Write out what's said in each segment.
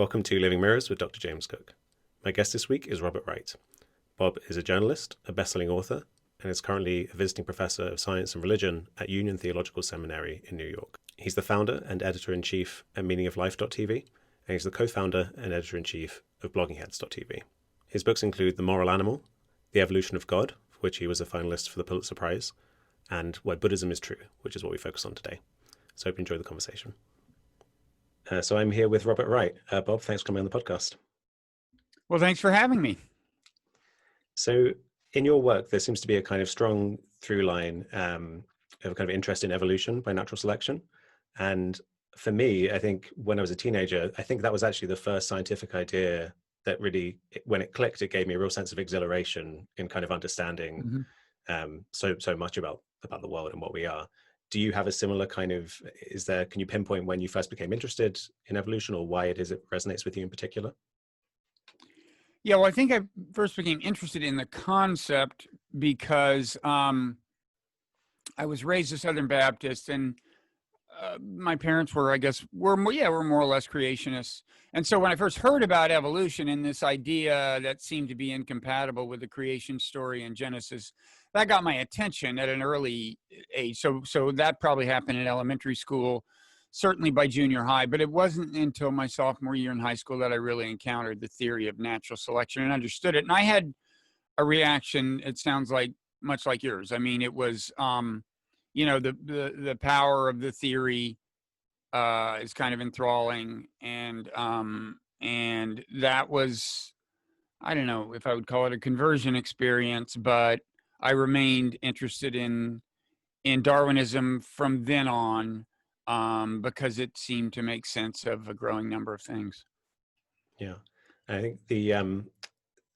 Welcome to Living Mirrors with Dr. James Cook. My guest this week is Robert Wright. Bob is a journalist, a bestselling author, and is currently a visiting professor of science and religion at Union Theological Seminary in New York. He's the founder and editor-in-chief at meaningoflife.tv, and he's the co-founder and editor-in-chief of bloggingheads.tv. His books include The Moral Animal, The Evolution of God, for which he was a finalist for the Pulitzer Prize, and Why Buddhism is True, which is what we focus on today. So I hope you enjoy the conversation. So I'm here with Robert Wright. Bob, thanks for coming on the podcast. Well, thanks for having me. So in your work, there seems to be a kind of strong through line of kind of interest in evolution by natural selection. And for me, I think when I was a teenager, I think that was actually the first scientific idea that really, when it clicked, it gave me a real sense of exhilaration in kind of understanding so much about the world and what we are. Do you have a similar kind of, can you pinpoint when you first became interested in evolution or why it resonates with you in particular? Yeah, well, I think I first became interested in the concept because I was raised a Southern Baptist, and my parents were, were more or less creationists. And so when I first heard about evolution and this idea that seemed to be incompatible with the creation story in Genesis, that got my attention at an early age. So that probably happened in elementary school, certainly by junior high, but it wasn't until my sophomore year in high school that I really encountered the theory of natural selection and understood it. And I had a reaction, it sounds like much like yours. I mean, it was, the power of the theory is kind of enthralling. And that was, I don't know if I would call it a conversion experience, but I remained interested in Darwinism from then on, because it seemed to make sense of a growing number of things. Yeah, I think the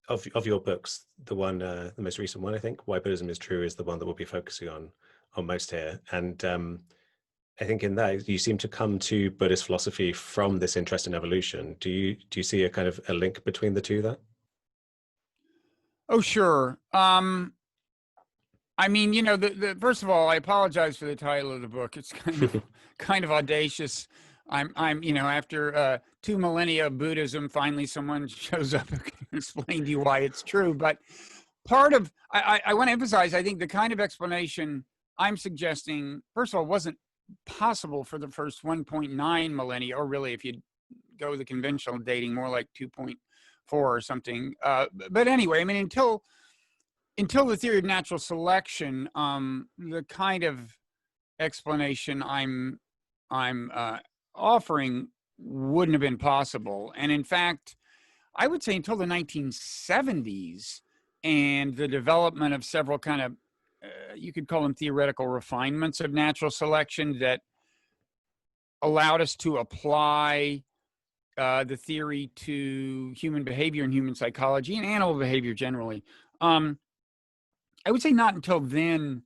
of your books, the most recent one, I think, Why Buddhism is True, is the one that we'll be focusing on most here. And I think in that you seem to come to Buddhist philosophy from this interest in evolution. Do you see a kind of a link between the two there? Oh, sure. I mean, first of all, I apologize for the title of the book. It's kind of audacious. I'm after 2 millennia of Buddhism, finally someone shows up and can explain to you why it's true. But part of, I want to emphasize, I think the kind of explanation I'm suggesting, first of all, wasn't possible for the first 1.9 millennia, or really, if you go with the conventional dating, more like 2.4 or something. But anyway, I mean, until the theory of natural selection, the kind of explanation I'm offering wouldn't have been possible. And in fact, I would say until the 1970s and the development of several kind of, you could call them theoretical refinements of natural selection that allowed us to apply the theory to human behavior and human psychology and animal behavior generally. I would say not until then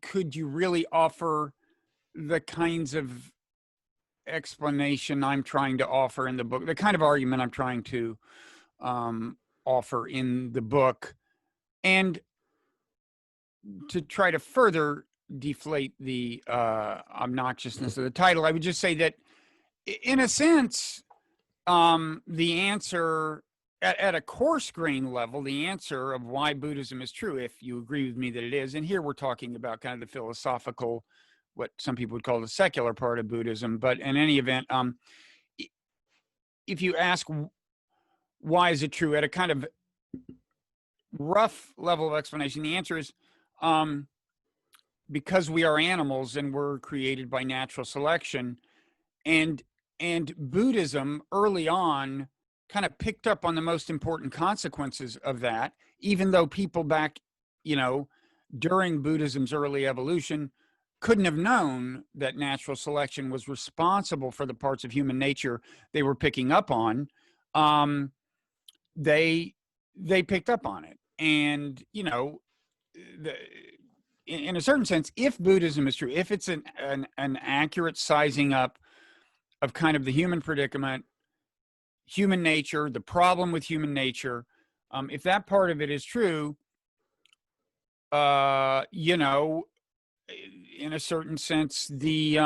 could you really offer the kinds of explanation I'm trying to offer in the book, the kind of argument I'm trying to offer in the book. And to try to further deflate the obnoxiousness of the title, I would just say that in a sense, the answer at a coarse grain level, the answer of why Buddhism is true, if you agree with me that it is, and here we're talking about kind of the philosophical, what some people would call the secular part of Buddhism, but in any event, if you ask why is it true at a kind of rough level of explanation, the answer is because we are animals and we're created by natural selection, and Buddhism early on kind of picked up on the most important consequences of that, even though people back, during Buddhism's early evolution couldn't have known that natural selection was responsible for the parts of human nature they were picking up on. They picked up on it. And, in a certain sense, if Buddhism is true, if it's an accurate sizing up of kind of the human predicament, human nature, the problem with human nature, if that part of it is true, in a certain sense, the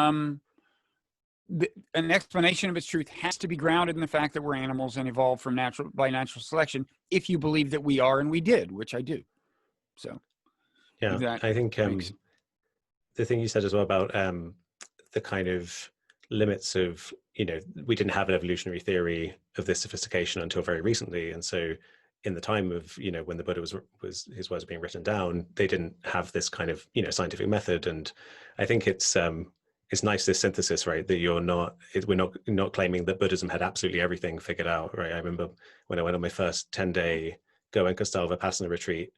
an explanation of its truth has to be grounded in the fact that we're animals and evolved from by natural selection. If you believe that we are, and we did, which I do. So Yeah, if that I think makes the thing you said as well about the kind of limits of, we didn't have an evolutionary theory of this sophistication until very recently, and so in the time of, when the Buddha was his words were being written down, they didn't have this kind of, scientific method. And I think it's nice, this synthesis, right, that we're not claiming that Buddhism had absolutely everything figured out, right? I remember when I went on my first 10-day Goenka style vipassana retreat,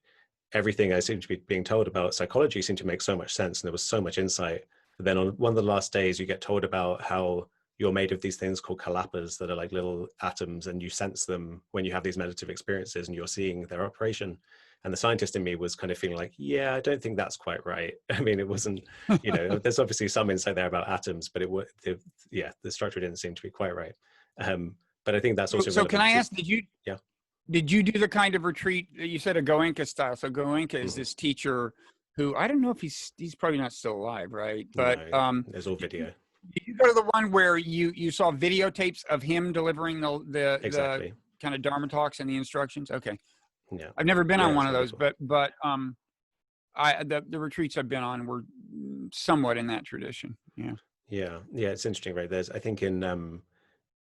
everything I seemed to be being told about psychology seemed to make so much sense, and there was so much insight. But then on one of the last days, you get told about how you're made of these things called kalapas that are like little atoms, and you sense them when you have these meditative experiences, and you're seeing their operation. And the scientist in me was kind of feeling like, yeah, I don't think that's quite right. I mean, it wasn't, there's obviously some insight there about atoms, but the structure didn't seem to be quite right. But I think that's also so. Can I ask? Yeah. Did you do the kind of retreat you said, a Goenka style? So Goenka is this teacher who, I don't know if he's probably not still alive, right? But No, there's all video. Did you go to the one where you saw videotapes of him delivering the Exactly. kind of Dharma talks and the instructions? Okay. Yeah. I've never been on one of really those, cool. but the retreats I've been on were somewhat in that tradition. Yeah. Yeah. It's interesting, right? I think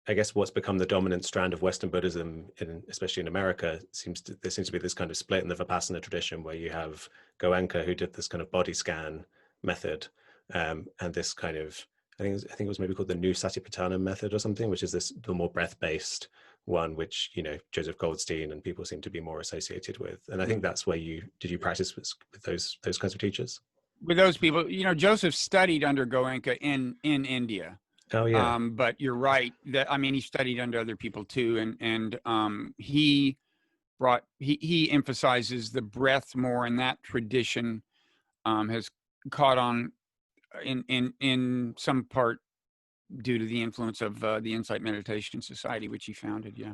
I guess what's become the dominant strand of Western Buddhism, especially in America, there seems to be this kind of split in the Vipassana tradition, where you have Goenka, who did this kind of body scan method, and this kind of, I think it was maybe called the New Satipatthana method or something, which is the more breath-based one, which Joseph Goldstein and people seem to be more associated with. And I think that's where did you practice with those kinds of teachers? With those people, Joseph studied under Goenka in India. Oh yeah. But you're right that, he studied under other people too. And he emphasizes the breath more, and that tradition has caught on in some part due to the influence of the Insight Meditation Society, which he founded. Yeah.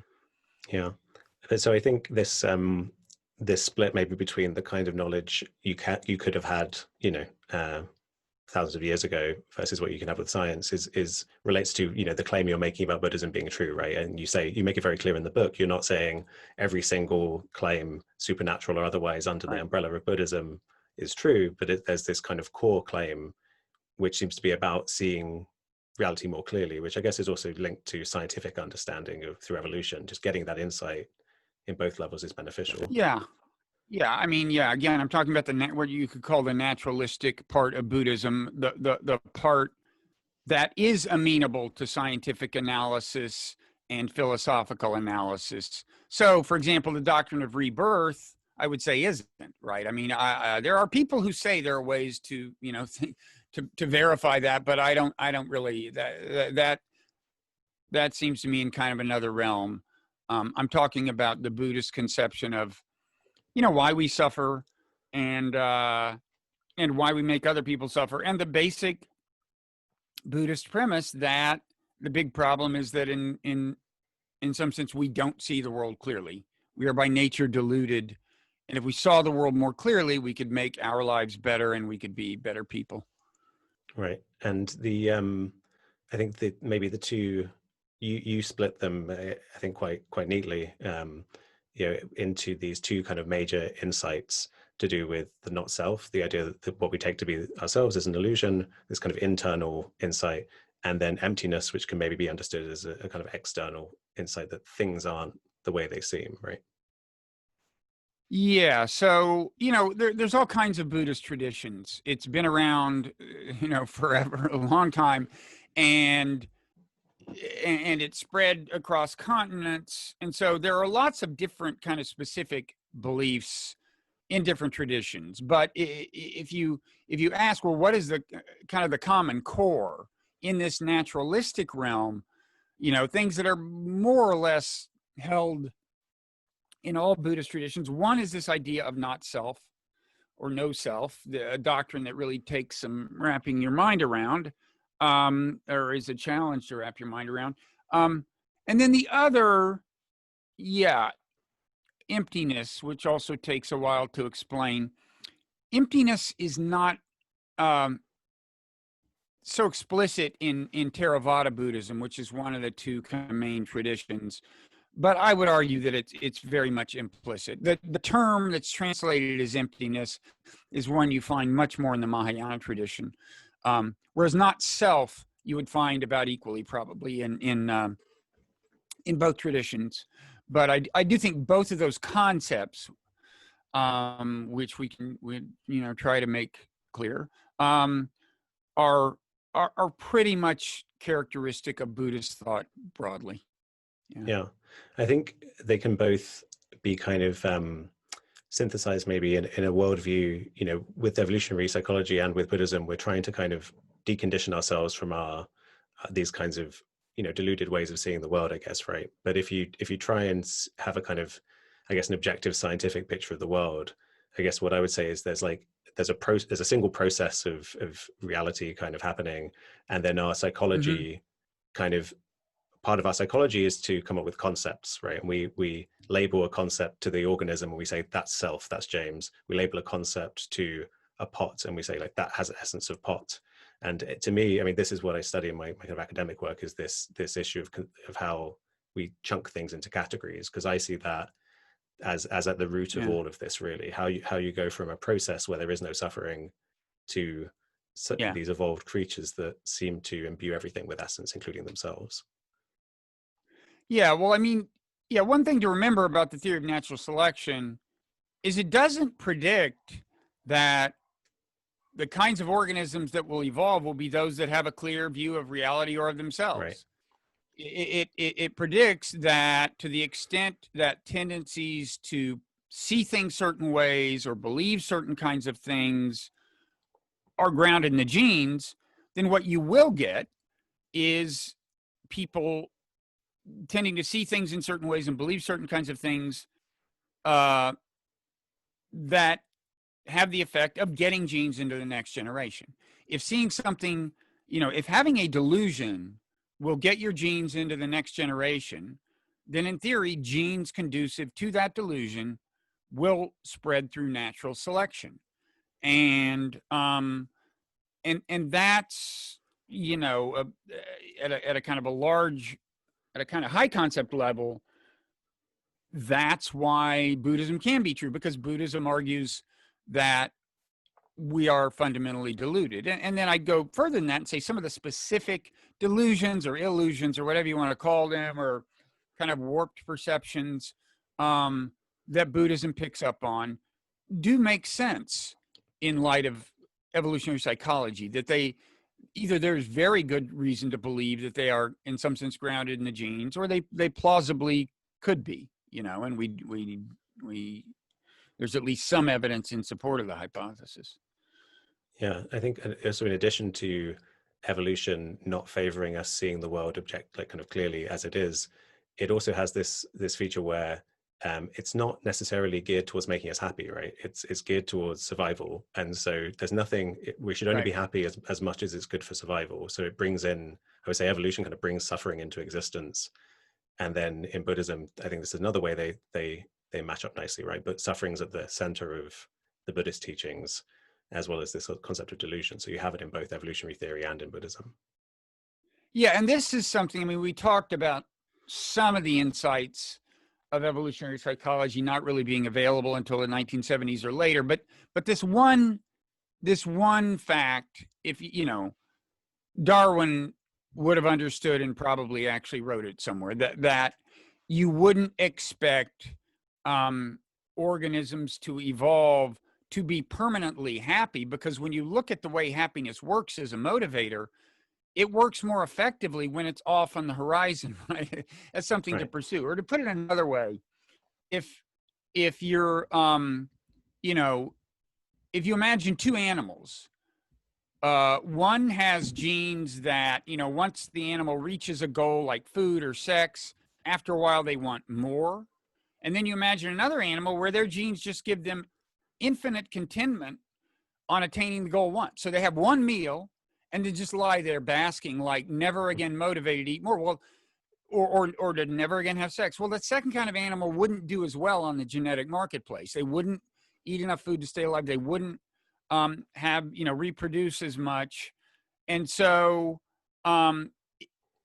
Yeah. So I think this split maybe between the kind of knowledge you could have had, thousands of years ago versus what you can have with science is relates to, the claim you're making about Buddhism being true, right? And you make it very clear in the book, you're not saying every single claim, supernatural or otherwise, under the umbrella of Buddhism is true, but there's this kind of core claim which seems to be about seeing reality more clearly, which I guess is also linked to scientific understanding through evolution. Just getting that insight in both levels is beneficial. Yeah. Again, I'm talking about what you could call the naturalistic part of Buddhism, the part that is amenable to scientific analysis and philosophical analysis. So, for example, the doctrine of rebirth, I would say, isn't right. There are people who say there are ways to, to verify that, but I don't really, that seems to me in kind of another realm. I'm talking about the Buddhist conception of, why we suffer, and why we make other people suffer, and the basic Buddhist premise that the big problem is that in some sense we don't see the world clearly. We are by nature deluded, and if we saw the world more clearly, we could make our lives better, and we could be better people. Right. And I think that maybe the two, you split them, I think quite neatly, into these two kind of major insights to do with the not self, the idea that what we take to be ourselves is an illusion, this kind of internal insight, and then emptiness, which can maybe be understood as a kind of external insight that things aren't the way they seem, right? Yeah. So, there's all kinds of Buddhist traditions. It's been around, forever, a long time. And it spread across continents. And so there are lots of different kind of specific beliefs in different traditions. But if you ask, well, what is the kind of the common core in this naturalistic realm, things that are more or less held in all Buddhist traditions, one is this idea of not self or no self, a doctrine that really takes some wrapping your mind around, or is a challenge to wrap your mind around. And then the other, emptiness, which also takes a while to explain. Emptiness is not so explicit in Theravada Buddhism, which is one of the two kind of main traditions. But I would argue that it's very much implicit. The term that's translated as emptiness is one you find much more in the Mahayana tradition, whereas not self you would find about equally probably in both traditions. But I do think both of those concepts, which we try to make clear, are pretty much characteristic of Buddhist thought broadly. Yeah, I think they can both be kind of synthesized maybe in a worldview, with evolutionary psychology and with Buddhism. We're trying to kind of decondition ourselves from our these kinds of deluded ways of seeing the world, I guess, right? But if you try and have a kind of, I guess, an objective scientific picture of the world, I guess what I would say is there's a single process of reality kind of happening, and then our psychology kind of, part of our psychology is to come up with concepts, right? And we label a concept to the organism and we say that's self, that's James. We label a concept to a pot and we say like that has an essence of pot. And to me, I mean, this is what I study in my kind of academic work, is this issue of how we chunk things into categories, because I see that as at the root of all of this, really. How you go from a process where there is no suffering to these evolved creatures that seem to imbue everything with essence, including themselves. Yeah, well, I mean, one thing to remember about the theory of natural selection is it doesn't predict that the kinds of organisms that will evolve will be those that have a clear view of reality or of themselves. Right. It predicts that to the extent that tendencies to see things certain ways or believe certain kinds of things are grounded in the genes, then what you will get is people tending to see things in certain ways and believe certain kinds of things that have the effect of getting genes into the next generation. If seeing something, if having a delusion will get your genes into the next generation, then in theory, genes conducive to that delusion will spread through natural selection. And that's, at a kind of a large, at a kind of high concept level, that's why Buddhism can be true, because Buddhism argues that we are fundamentally deluded. And then I'd go further than that and say some of the specific delusions or illusions or whatever you want to call them, or kind of warped perceptions that Buddhism picks up on, do make sense in light of evolutionary psychology, that either there's very good reason to believe that they are in some sense grounded in the genes, or they plausibly could be, and we there's at least some evidence in support of the hypothesis. Yeah, I think also in addition to evolution not favoring us seeing the world like kind of clearly as it is, it also has this feature where it's not necessarily geared towards making us happy, right? It's geared towards survival, and so there's nothing. We should only be happy as much as it's good for survival. So it brings in, I would say, evolution kind of brings suffering into existence, and then in Buddhism, I think this is another way they match up nicely, right? But suffering's at the center of the Buddhist teachings, as well as this concept of delusion. So you have it in both evolutionary theory and in Buddhism. Yeah, and this is something, I mean, we talked about some of the insights of evolutionary psychology not really being available until the 1970s or later, but this one fact, if Darwin would have understood and probably actually wrote it somewhere, that you wouldn't expect organisms to evolve to be permanently happy, because when you look at the way happiness works as a motivator, it works more effectively when it's off on the horizon, right? As something to pursue. Or to put it another way, if you're, if you imagine two animals, one has genes that, once the animal reaches a goal like food or sex, after a while they want more. And then you imagine another animal where their genes just give them infinite contentment on attaining the goal once. So they have one meal and they just lie there basking, like never again motivated to eat more. Well, or to never again have sex. Well, that second kind of animal wouldn't do as well on the genetic marketplace. They wouldn't eat enough food to stay alive. They wouldn't reproduce as much. And so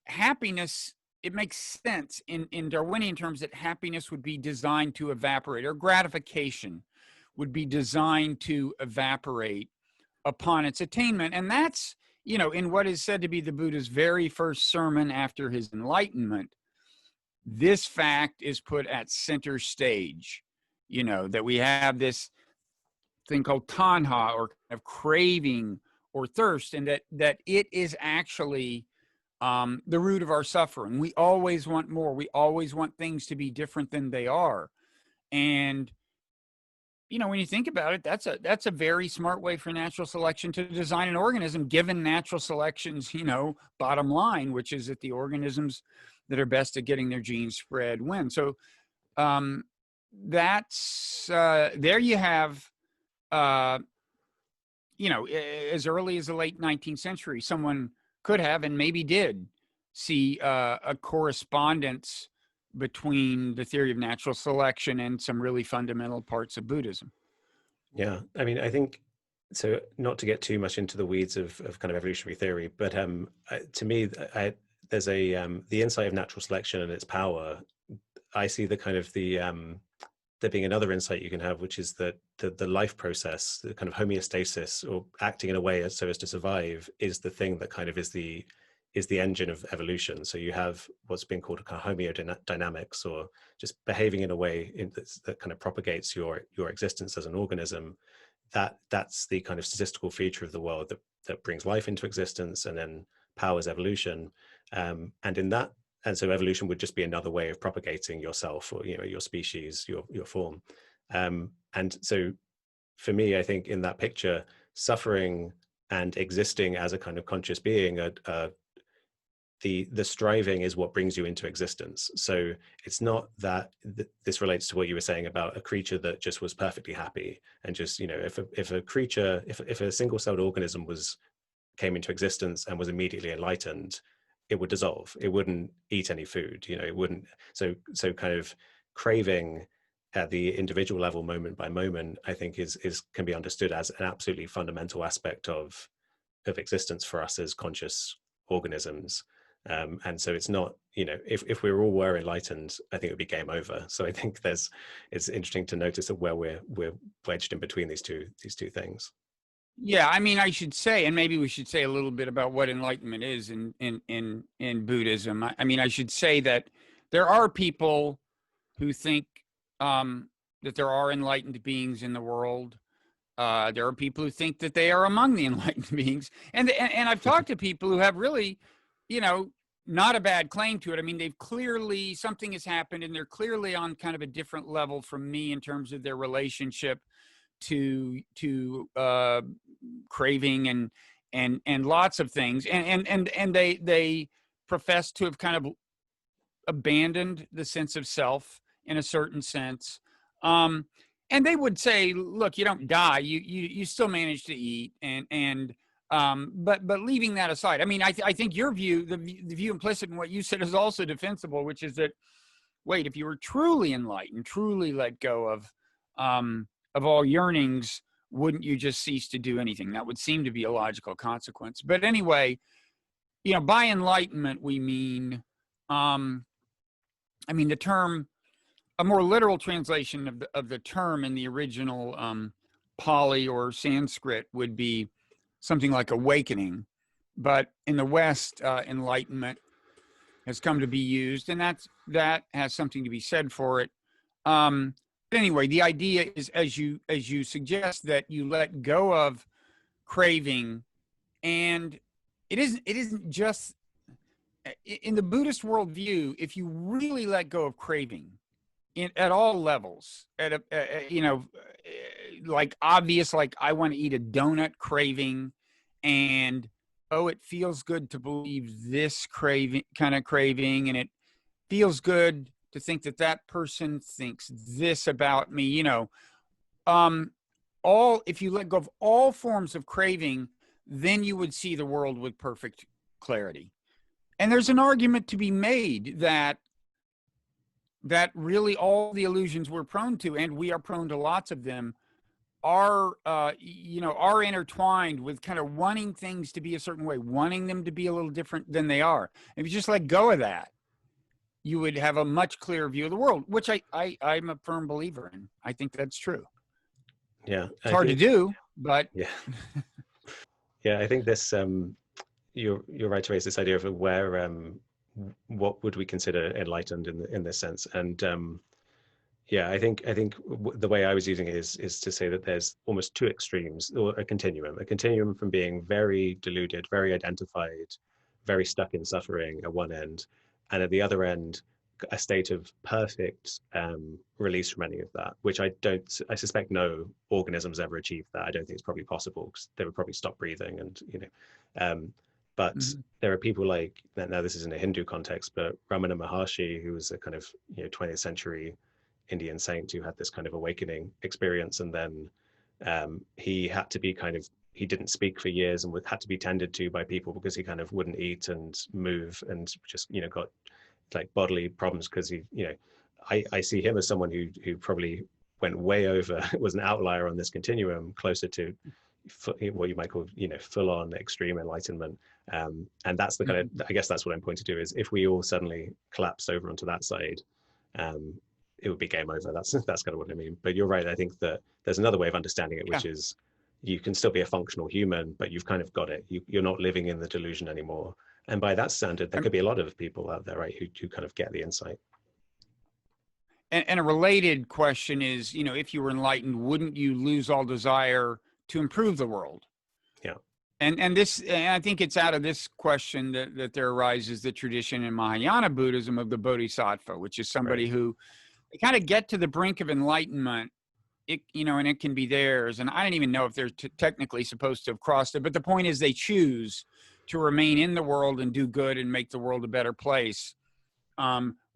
happiness, it makes sense in Darwinian terms that happiness would be designed to evaporate, or gratification would be designed to evaporate upon its attainment. And that's, in what is said to be the Buddha's very first sermon after his enlightenment, this fact is put at center stage, that we have this thing called tanha, or kind of craving or thirst, and that it is actually the root of our suffering. We always want more. We always want things to be different than they are. And when you think about it, that's a very smart way for natural selection to design an organism, given natural selection's, bottom line, which is that the organisms that are best at getting their genes spread win. So that's there you have, as early as the late 19th century, someone could have and maybe did see a correspondence between the theory of natural selection and some really fundamental parts of Buddhism. Yeah, I mean, I think so. Not to get too much into the weeds of kind of evolutionary theory, but to me, there's the insight of natural selection and its power. I see the kind of there being another insight you can have, which is that the life process, the kind of homeostasis, or acting in a way so as to survive, is the thing that kind of is the engine of evolution. So you have what's been called a kind of homeodynamics, or just behaving in a way that kind of propagates your existence as an organism. That's the kind of statistical feature of the world that brings life into existence and then powers evolution. And so evolution would just be another way of propagating yourself, or your species, your form. And so for me, I think in that picture, suffering and existing as a kind of conscious being the striving is what brings you into existence. So it's not that this relates to what you were saying about a creature that just was perfectly happy and just, if a single-celled organism came into existence and was immediately enlightened, it would dissolve. It wouldn't eat any food, it wouldn't. So kind of craving at the individual level, moment by moment, I think can be understood as an absolutely fundamental aspect of existence for us as conscious organisms. And so it's not, if we all were enlightened, I think it would be game over. So I think it's interesting to notice that where we're wedged in between these two things. Yeah, I mean, I should say, and maybe we should say a little bit about what enlightenment is in Buddhism. I mean, I should say that there are people who think that there are enlightened beings in the world. There are people who think that they are among the enlightened beings, and I've talked to people who have really, not a bad claim to it. I mean, something has happened, and they're clearly on kind of a different level from me in terms of their relationship to craving and lots of things, and they profess to have kind of abandoned the sense of self in a certain sense. And they would say, look, you don't die, you still manage to eat, but leaving that aside, I mean, I think your view, the view implicit in what you said, is also defensible, which is that, wait, if you were truly enlightened, truly let go of all yearnings, wouldn't you just cease to do anything? That would seem to be a logical consequence. But anyway, by enlightenment, we mean, the term, a more literal translation of the term in the original Pali or Sanskrit would be something like awakening. But in the West, enlightenment has come to be used, and that has something to be said for it. But anyway, the idea is, as you suggest, that you let go of craving, and it isn't just in the Buddhist worldview. If you really let go of craving at all levels, like obvious, like I want to eat a donut craving, and it feels good to believe this kind of craving, and it feels good to think that person thinks this about me, if you let go of all forms of craving, then you would see the world with perfect clarity. And there's an argument to be made that really all the illusions we're prone to, and we are prone to lots of them, are intertwined with kind of wanting things to be a certain way, wanting them to be a little different than they are. If you just let go of that, you would have a much clearer view of the world, which I'm a firm believer in. I think that's true. Yeah, It's hard to do, but yeah, yeah. I think this you're right to raise this idea of where what would we consider enlightened in this sense, and yeah, I think the way I was using it is to say that there's almost two extremes, or a continuum from being very deluded, very identified, very stuck in suffering at one end, and at the other end, a state of perfect release from any of that, which I suspect no organisms ever achieved that. I don't think it's probably possible because they would probably stop breathing, and but Mhm. there are people like, now this is in a Hindu context, but Ramana Maharshi, who was a kind of 20th century Indian saint who had this kind of awakening experience, and then he had to be he didn't speak for years and had to be tended to by people because he kind of wouldn't eat and move and just got like bodily problems because I see him as someone who probably went way over, was an outlier on this continuum, closer to what you might call full on extreme enlightenment. And that's the kind of, I guess that's what I'm pointing to, is if we all suddenly collapse over onto that side, um, it would be game over. That's kind of what I mean. But you're right. I think that there's another way of understanding it, Yeah. which is you can still be a functional human, but you've kind of got it. You're not living in the delusion anymore. And by that standard, there And, could be a lot of people out there, right, who kind of get the insight. and a related question is, if you were enlightened, wouldn't you lose all desire to improve the world? Yeah. And I think it's out of this question that there arises the tradition in Mahayana Buddhism of the bodhisattva, which is somebody Right. who they kind of get to the brink of enlightenment, and it can be theirs. And I don't even know if they're technically supposed to have crossed it, but the point is they choose to remain in the world and do good and make the world a better place,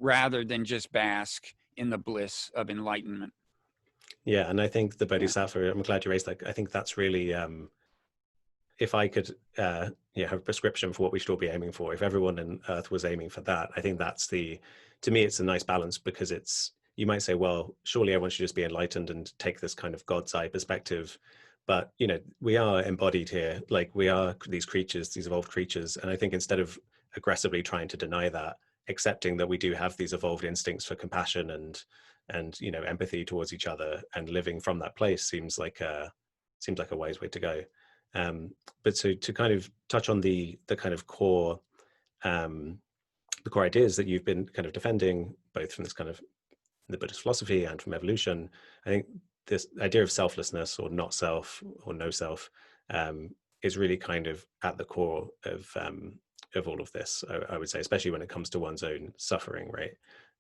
rather than just bask in the bliss of enlightenment. Yeah. And I think the Yeah. bodhisattva, I'm glad you raised that. I think that's really, if I could have a prescription for what we should all be aiming for, if everyone on Earth was aiming for that, I think to me, it's a nice balance, because you might say, well, surely everyone should just be enlightened and take this kind of God's eye perspective. But, we are embodied here, like we are these creatures, these evolved creatures. And I think instead of aggressively trying to deny that, accepting that we do have these evolved instincts for compassion and empathy towards each other, and living from that place seems like a wise way to go. But to kind of touch on the kind of um, the core ideas that you've been kind of defending, both from this kind of the Buddhist philosophy and from evolution, I think this idea of selflessness, or not self, or no self, is really kind of at the core of all of this. I would say, especially when it comes to one's own suffering, right?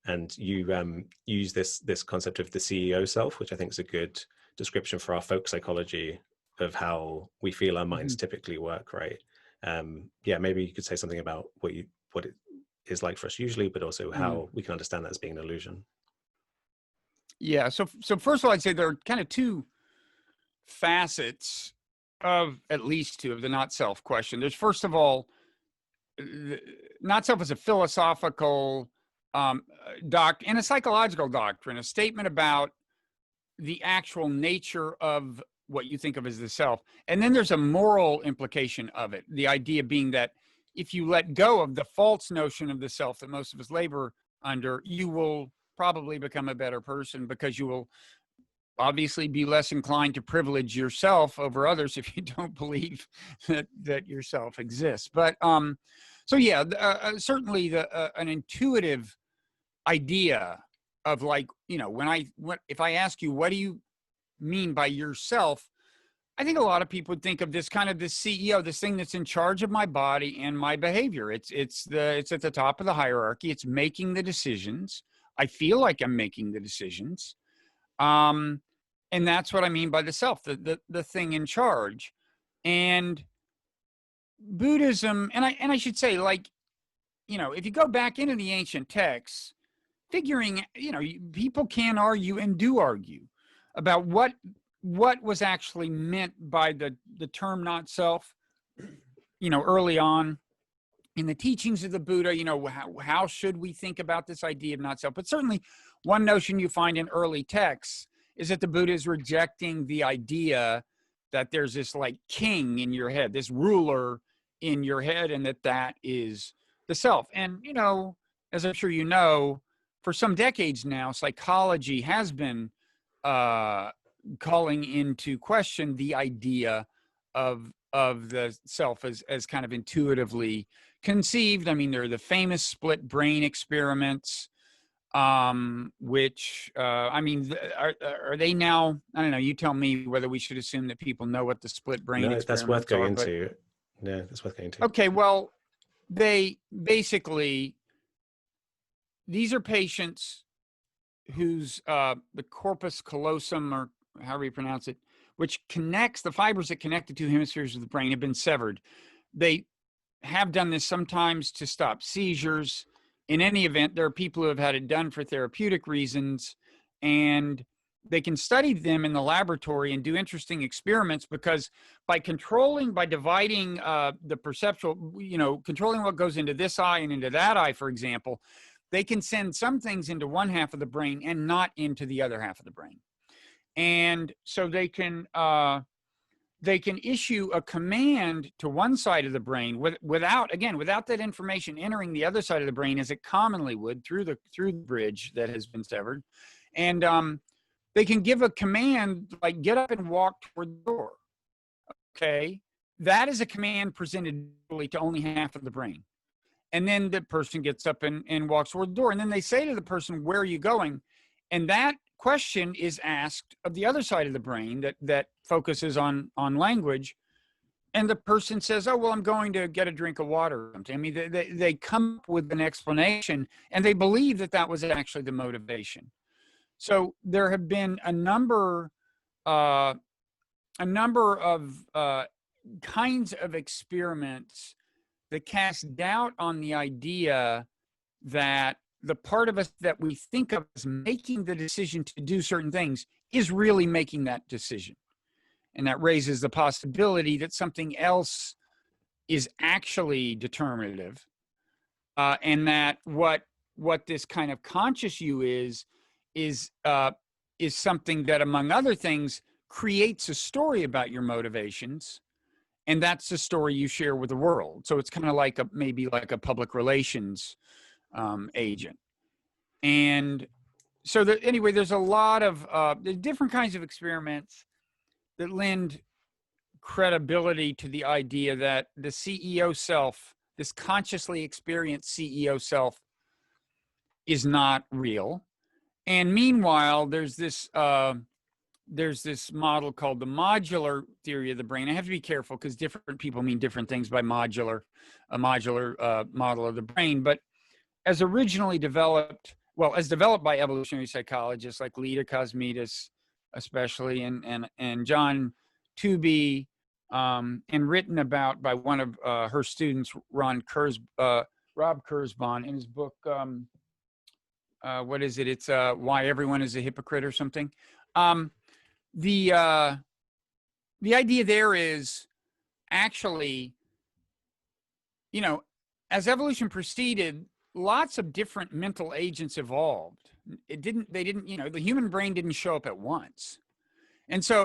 And you use this concept of the CEO self, which I think is a good description for our folk psychology of how we feel our minds Mhm. typically work, right? Yeah, maybe you could say something about what it is like for us usually, but also Mm. how we can understand that as being an illusion. Yeah. So first of all, I'd say there are kind of two facets of, at least two, of the not self question. There's, first of all, not self is a philosophical doctrine and a psychological doctrine, a statement about the actual nature of what you think of as the self. And then there's a moral implication of it. The idea being that if you let go of the false notion of the self that most of us labor under, you will probably become a better person, because you will obviously be less inclined to privilege yourself over others if you don't believe that yourself exists. But so yeah, certainly an intuitive idea of, like, if I ask you, what do you mean by yourself? I think a lot of people would think of this kind of this CEO, this thing that's in charge of my body and my behavior. It's at the top of the hierarchy. It's making the decisions. I feel like I'm making the decisions. And that's what I mean by the self, the thing in charge. And Buddhism, and I should say, like, if you go back into the ancient texts, figuring, people can argue and do argue about what was actually meant by the term not self, early on in the teachings of the Buddha. How should we think about this idea of not self? But certainly one notion you find in early texts is that the Buddha is rejecting the idea that there's this like king in your head, this ruler in your head, and that is the self. And, you know, as I'm sure you know, for some decades now, psychology has been calling into question the idea of the self as kind of intuitively conceived. I mean, there are the famous split brain experiments, which I mean, are they now? I don't know. You tell me whether we should assume that people know what the split brain No, that's worth experiments going are. But into. Yeah, that's worth going into. okay, well, they basically, these are patients whose the corpus callosum, or however you pronounce it, which connects the fibers that connect the two hemispheres of the brain, have been severed. They have done this sometimes to stop seizures. In any event, there are people who have had it done for therapeutic reasons, and they can study them in the laboratory and do interesting experiments, because by dividing the perceptual, you know, controlling what goes into this eye and into that eye, for example, they can send some things into one half of the brain and not into the other half of the brain. And so they can issue a command to one side of the brain without that information entering the other side of the brain, as it commonly would through the bridge that has been severed. And they can give a command like, get up and walk toward the door. Okay. That is a command presented to only half of the brain. And then the person gets up and walks toward the door. And then they say to the person, where are you going? And that question is asked of the other side of the brain that focuses on language. And the person says, oh, well, I'm going to get a drink of water or something. I mean, they come up with an explanation, and they believe that was actually the motivation. So there have been a number of kinds of experiments that cast doubt on the idea that the part of us that we think of as making the decision to do certain things is really making that decision. And that raises the possibility that something else is actually determinative, and that what this kind of conscious you is something that, among other things, creates a story about your motivations, and that's the story you share with the world. So it's kind of like maybe like a public relations agent. And so anyway, there's a lot of different kinds of experiments that lend credibility to the idea that the CEO self, this consciously experienced CEO self, is not real. And meanwhile, there's this model called the modular theory of the brain. I have to be careful because different people mean different things by modular, a modular model of the brain. But as originally developed, as developed by evolutionary psychologists like Lita Cosmides, especially, and John Tooby, and written about by one of her students, Rob Kurzban, in his book, what is it? It's Why Everyone is a Hypocrite or something. The idea there is actually, you know, as evolution proceeded, lots of different mental agents evolved. They didn't, you know, the human brain didn't show up at once. And so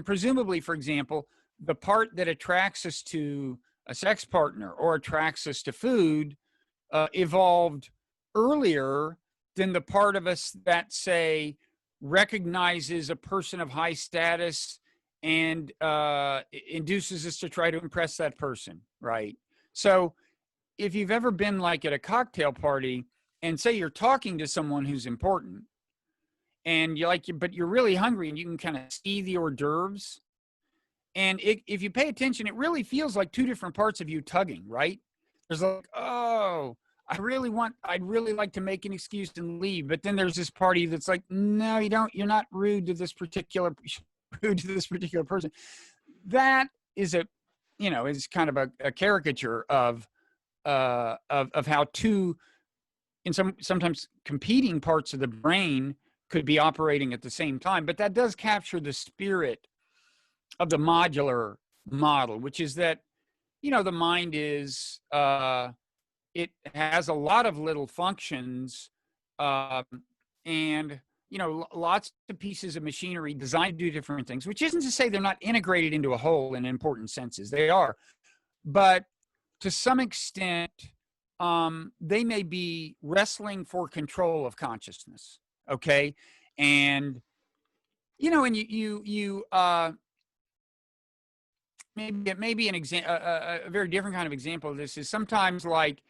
presumably, for example, the part that attracts us to a sex partner or attracts us to food evolved earlier than the part of us that, say, recognizes a person of high status and induces us to try to impress that person, right? So if you've ever been like at a cocktail party and say you're talking to someone who's important, and but you're really hungry and you can kind of see the hors d'oeuvres, and if you pay attention, it really feels like two different parts of you tugging, right? There's like, oh, I'd really like to make an excuse and leave. But then there's this party that's like, no, you don't, you're not rude to this particular person. That is is kind of a caricature of how two, in sometimes competing parts of the brain could be operating at the same time. But that does capture the spirit of the modular model, which is that, you know, the mind is, it has a lot of little functions, and lots of pieces of machinery designed to do different things, which isn't to say they're not integrated into a whole in important senses. They are. But to some extent, they may be wrestling for control of consciousness. Okay. And, and maybe an example, a very different kind of example of this is sometimes like,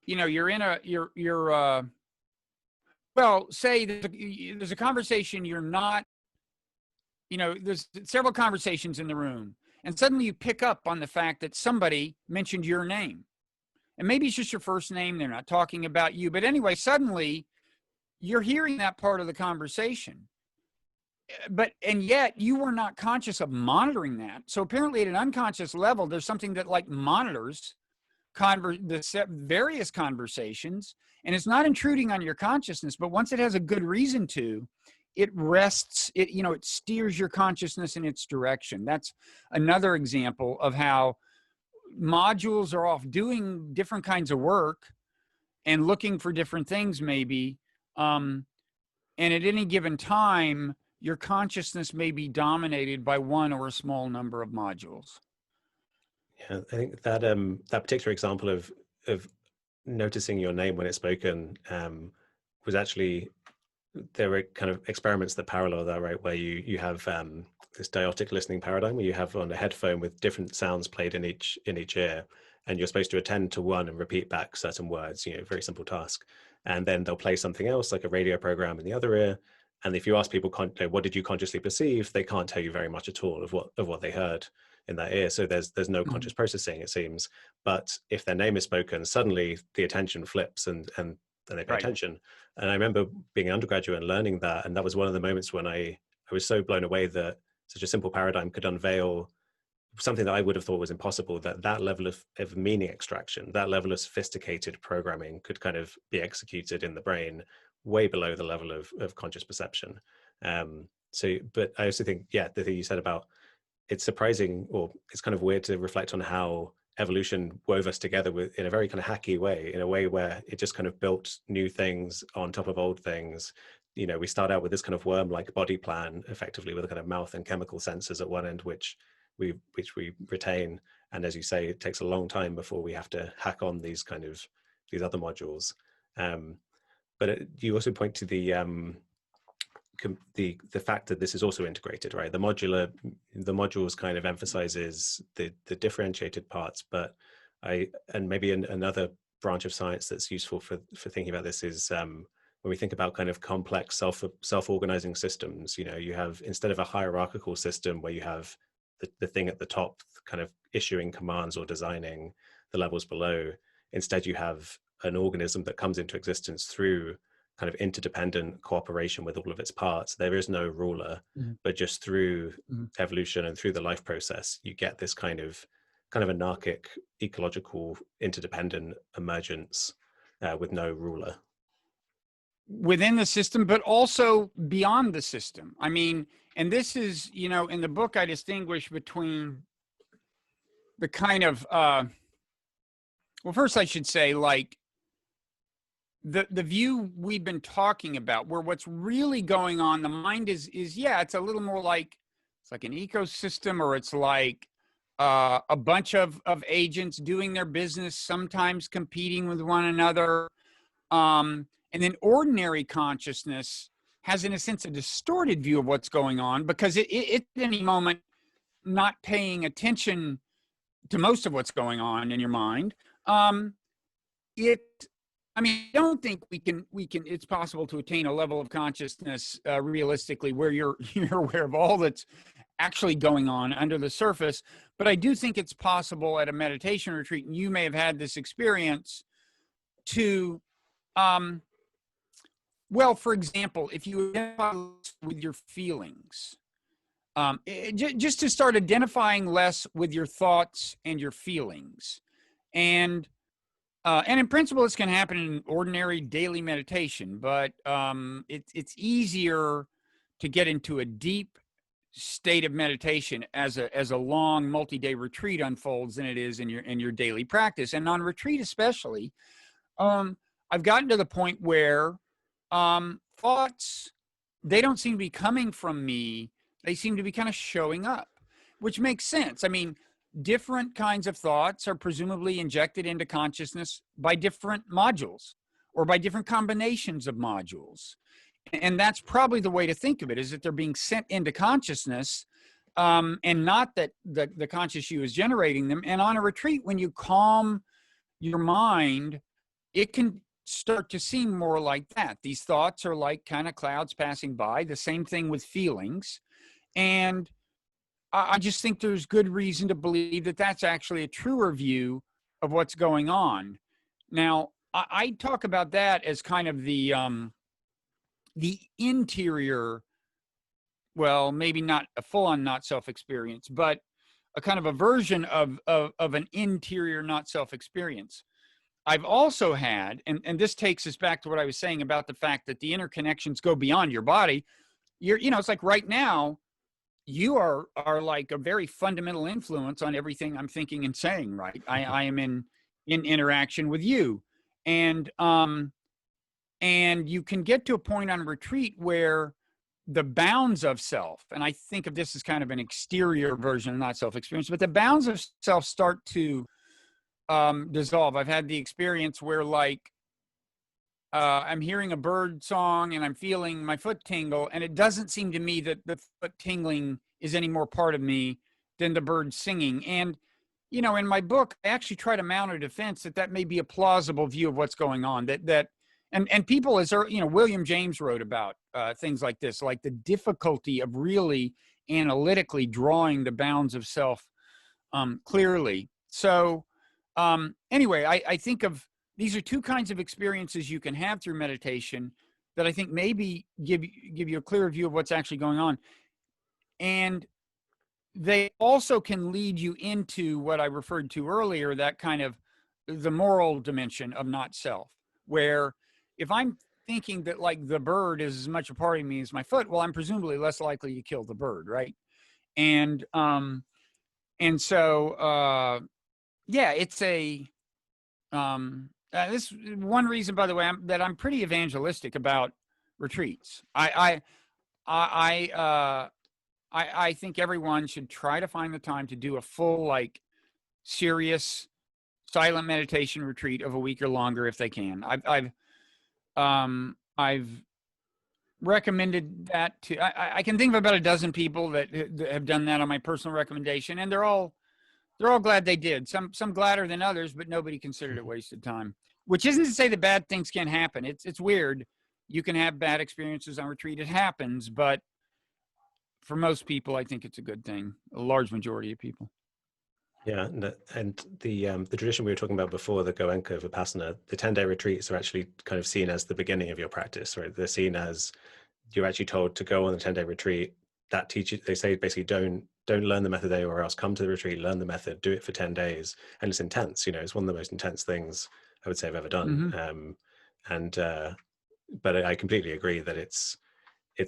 you're in well, say there's a conversation you're not, there's several conversations in the room, and suddenly you pick up on the fact that somebody mentioned your name. And maybe it's just your first name, they're not talking about you. But anyway, suddenly you're hearing that part of the conversation. And yet you were not conscious of monitoring that. So apparently at an unconscious level, there's something that like monitors the various conversations, and it's not intruding on your consciousness, but once it has a good reason to, it rests, it steers your consciousness in its direction. That's another example of how modules are off doing different kinds of work and looking for different things maybe. And at any given time, your consciousness may be dominated by one or a small number of modules. Yeah, I think that that particular example of noticing your name when it's spoken was actually, there were kind of experiments that parallel that, right? Where you have this diotic listening paradigm where you have on a headphone with different sounds played in each ear, and you're supposed to attend to one and repeat back certain words. Very simple task, and then they'll play something else like a radio program in the other ear. And if you ask people, what did you consciously perceive? They can't tell you very much at all of what they heard in that ear. So there's no conscious processing, it seems. But if their name is spoken, suddenly the attention flips and they pay attention. And I remember being an undergraduate and learning that. And that was one of the moments when I was so blown away that such a simple paradigm could unveil something that I would have thought was impossible, that level of meaning extraction, that level of sophisticated programming could kind of be executed in the brain way below the level of conscious perception. But I also think, the thing you said about, it's surprising, or it's kind of weird to reflect on how evolution wove us together in a very kind of hacky way, in a way where it just kind of built new things on top of old things. We start out with this kind of worm-like body plan, effectively with a kind of mouth and chemical sensors at one end, which we retain. And as you say, it takes a long time before we have to hack on these other modules. But you also point to the fact that this is also integrated, right? The modules kind of emphasizes the differentiated parts, and maybe another branch of science that's useful for thinking about this is when we think about kind of complex self-organizing systems. You have, instead of a hierarchical system where you have the thing at the top kind of issuing commands or designing the levels below, instead you have an organism that comes into existence through kind of interdependent cooperation with all of its parts. There is no ruler, but just through evolution and through the life process, you get this kind of anarchic, ecological, interdependent emergence with no ruler. Within the system, but also beyond the system. I mean, and this is, in the book, I distinguish between the kind of, well, first I should say, like, the view we've been talking about, where what's really going on, the mind is it's a little more like, it's like an ecosystem, or it's like a bunch of agents doing their business, sometimes competing with one another. And then ordinary consciousness has, in a sense, a distorted view of what's going on, because it at any moment not paying attention to most of what's going on in your mind. I don't think we can, it's possible to attain a level of consciousness realistically where you're aware of all that's actually going on under the surface. But I do think it's possible at a meditation retreat, and you may have had this experience, to, well, for example, if you identify with your feelings, just to start identifying less with your thoughts and your feelings. And in principle, this can happen in ordinary daily meditation, but it's easier to get into a deep state of meditation as a long multi-day retreat unfolds than it is in your daily practice. And on retreat especially, I've gotten to the point where thoughts they don't seem to be coming from me. They seem to be kind of showing up, which makes sense. I mean, different kinds of thoughts are presumably injected into consciousness by different modules or by different combinations of modules. And that's probably the way to think of it, is that they're being sent into consciousness, and not that the conscious you is generating them. And on a retreat, when you calm your mind, it can start to seem more like that. These thoughts are like kind of clouds passing by. The same thing with feelings. And I just think there's good reason to believe that that's actually a truer view of what's going on. Now, I talk about that as kind of the interior, well, maybe not a full-on not self experience, but a kind of a version of an interior not self experience. I've also had, and this takes us back to what I was saying about the fact that the interconnections go beyond your body. It's like right now, you are like a very fundamental influence on everything I'm thinking and saying, right? I am in interaction with you. And you can get to a point on retreat where the bounds of self, and I think of this as kind of an exterior version of not self experience, but the bounds of self start to dissolve. I've had the experience where, like, I'm hearing a bird song and I'm feeling my foot tingle, and it doesn't seem to me that the foot tingling is any more part of me than the bird singing. And, in my book, I actually try to mount a defense that may be a plausible view of what's going on. And people, as William James wrote about things like this, like the difficulty of really analytically drawing the bounds of self clearly. So anyway, I think of these are two kinds of experiences you can have through meditation that I think maybe give you a clearer view of what's actually going on. And they also can lead you into what I referred to earlier, that kind of the moral dimension of not self, where if I'm thinking that, like, the bird is as much a part of me as my foot, well, I'm presumably less likely to kill the bird, right? And so yeah, it's a this one reason, by the way, that I'm pretty evangelistic about retreats. I think everyone should try to find the time to do a full, like, serious silent meditation retreat of a week or longer if they can. I've recommended that to, I can think of about a dozen people that have done that on my personal recommendation, and they're all glad they did. Some gladder than others, but nobody considered it wasted time. Which isn't to say that bad things can't happen. It's weird. You can have bad experiences on retreat. It happens, but for most people, I think it's a good thing. A large majority of people. Yeah, and the tradition we were talking about before, the Goenka vipassana, the 10-day retreats are actually kind of seen as the beginning of your practice, right? They're seen as you're actually told to go on the 10-day retreat. That teaches, they say basically don't learn the method anywhere else. Come to the retreat, learn the method, do it for 10 days, and it's intense. It's one of the most intense things I would say I've ever done. Mm-hmm. But I completely agree that it's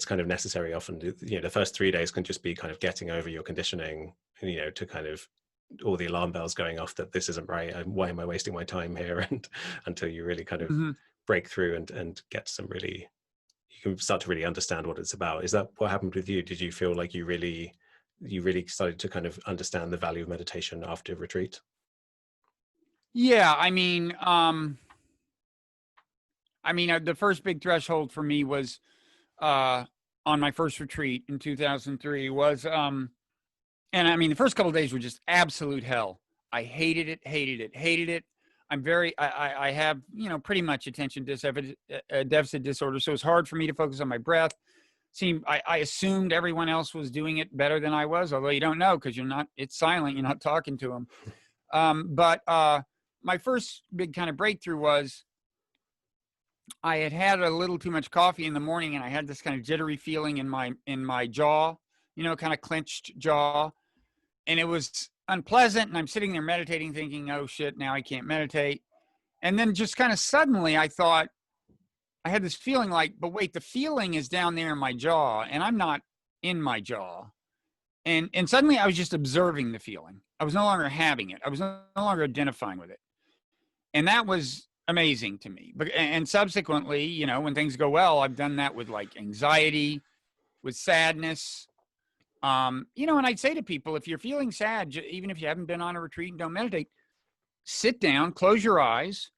kind of necessary often. The first 3 days can just be kind of getting over your conditioning, to kind of all the alarm bells going off that this isn't right. Why am I wasting my time here? And until you really kind of break through and get some really, you can start to really understand what it's about. Is that what happened with you? Did you feel like you really started to kind of understand the value of meditation after retreat? Yeah, I mean, the first big threshold for me was on my first retreat in 2003 was, and I mean, the first couple of days were just absolute hell. I hated it. I have, pretty much attention deficit disorder. So it's hard for me to focus on my breath. I assumed everyone else was doing it better than I was, although you don't know because it's silent. You're not talking to them. But my first big kind of breakthrough was I had a little too much coffee in the morning, and I had this kind of jittery feeling in my jaw, kind of clenched jaw. And it was unpleasant. And I'm sitting there meditating thinking, oh shit, now I can't meditate. And then just kind of suddenly I thought, I had this feeling like, but wait, the feeling is down there in my jaw and I'm not in my jaw. And suddenly I was just observing the feeling. I was no longer having it. I was no longer identifying with it. And that was amazing to me. But and subsequently, you know, when things go well, I've done that with like anxiety, with sadness. You know, and I'd say to people, if you're feeling sad, even if you haven't been on a retreat and don't meditate, sit down, close your eyes,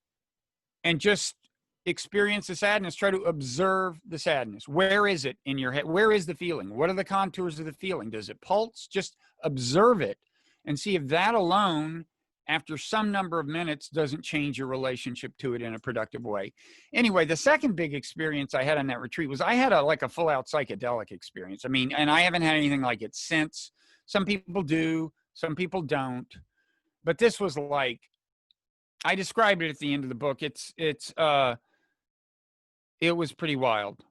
and just experience the sadness. Try to observe the sadness. Where is it in your head? Where is the feeling? What are the contours of the feeling? Does it pulse? Just observe it and see if that alone, after some number of minutes, doesn't change your relationship to it in a productive way. Anyway, the second big experience I had on that retreat was I had a full out psychedelic experience. I mean, and I haven't had anything like it since. Some people do, some people don't. But this was like, I described it at the end of the book. It was pretty wild,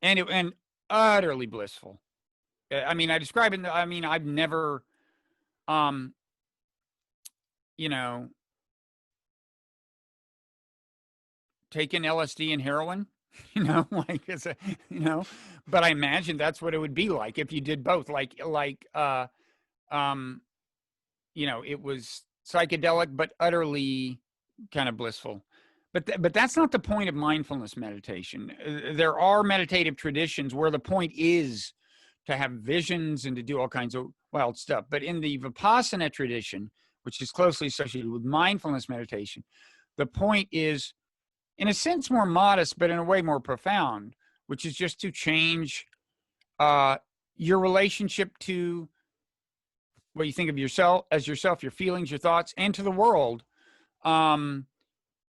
and utterly blissful. I mean, I describe it. I mean, I've never, you know, taken LSD and heroin. You know, like it's a, you know, but I imagine that's what it would be like if you did both. You know, it was psychedelic but utterly kind of blissful. But that's not the point of mindfulness meditation. There are meditative traditions where the point is to have visions and to do all kinds of wild stuff. But in the vipassana tradition, which is closely associated with mindfulness meditation, the point is, in a sense, more modest, but in a way more profound, which is just to change your relationship to what you think of yourself, your feelings, your thoughts, and to the world.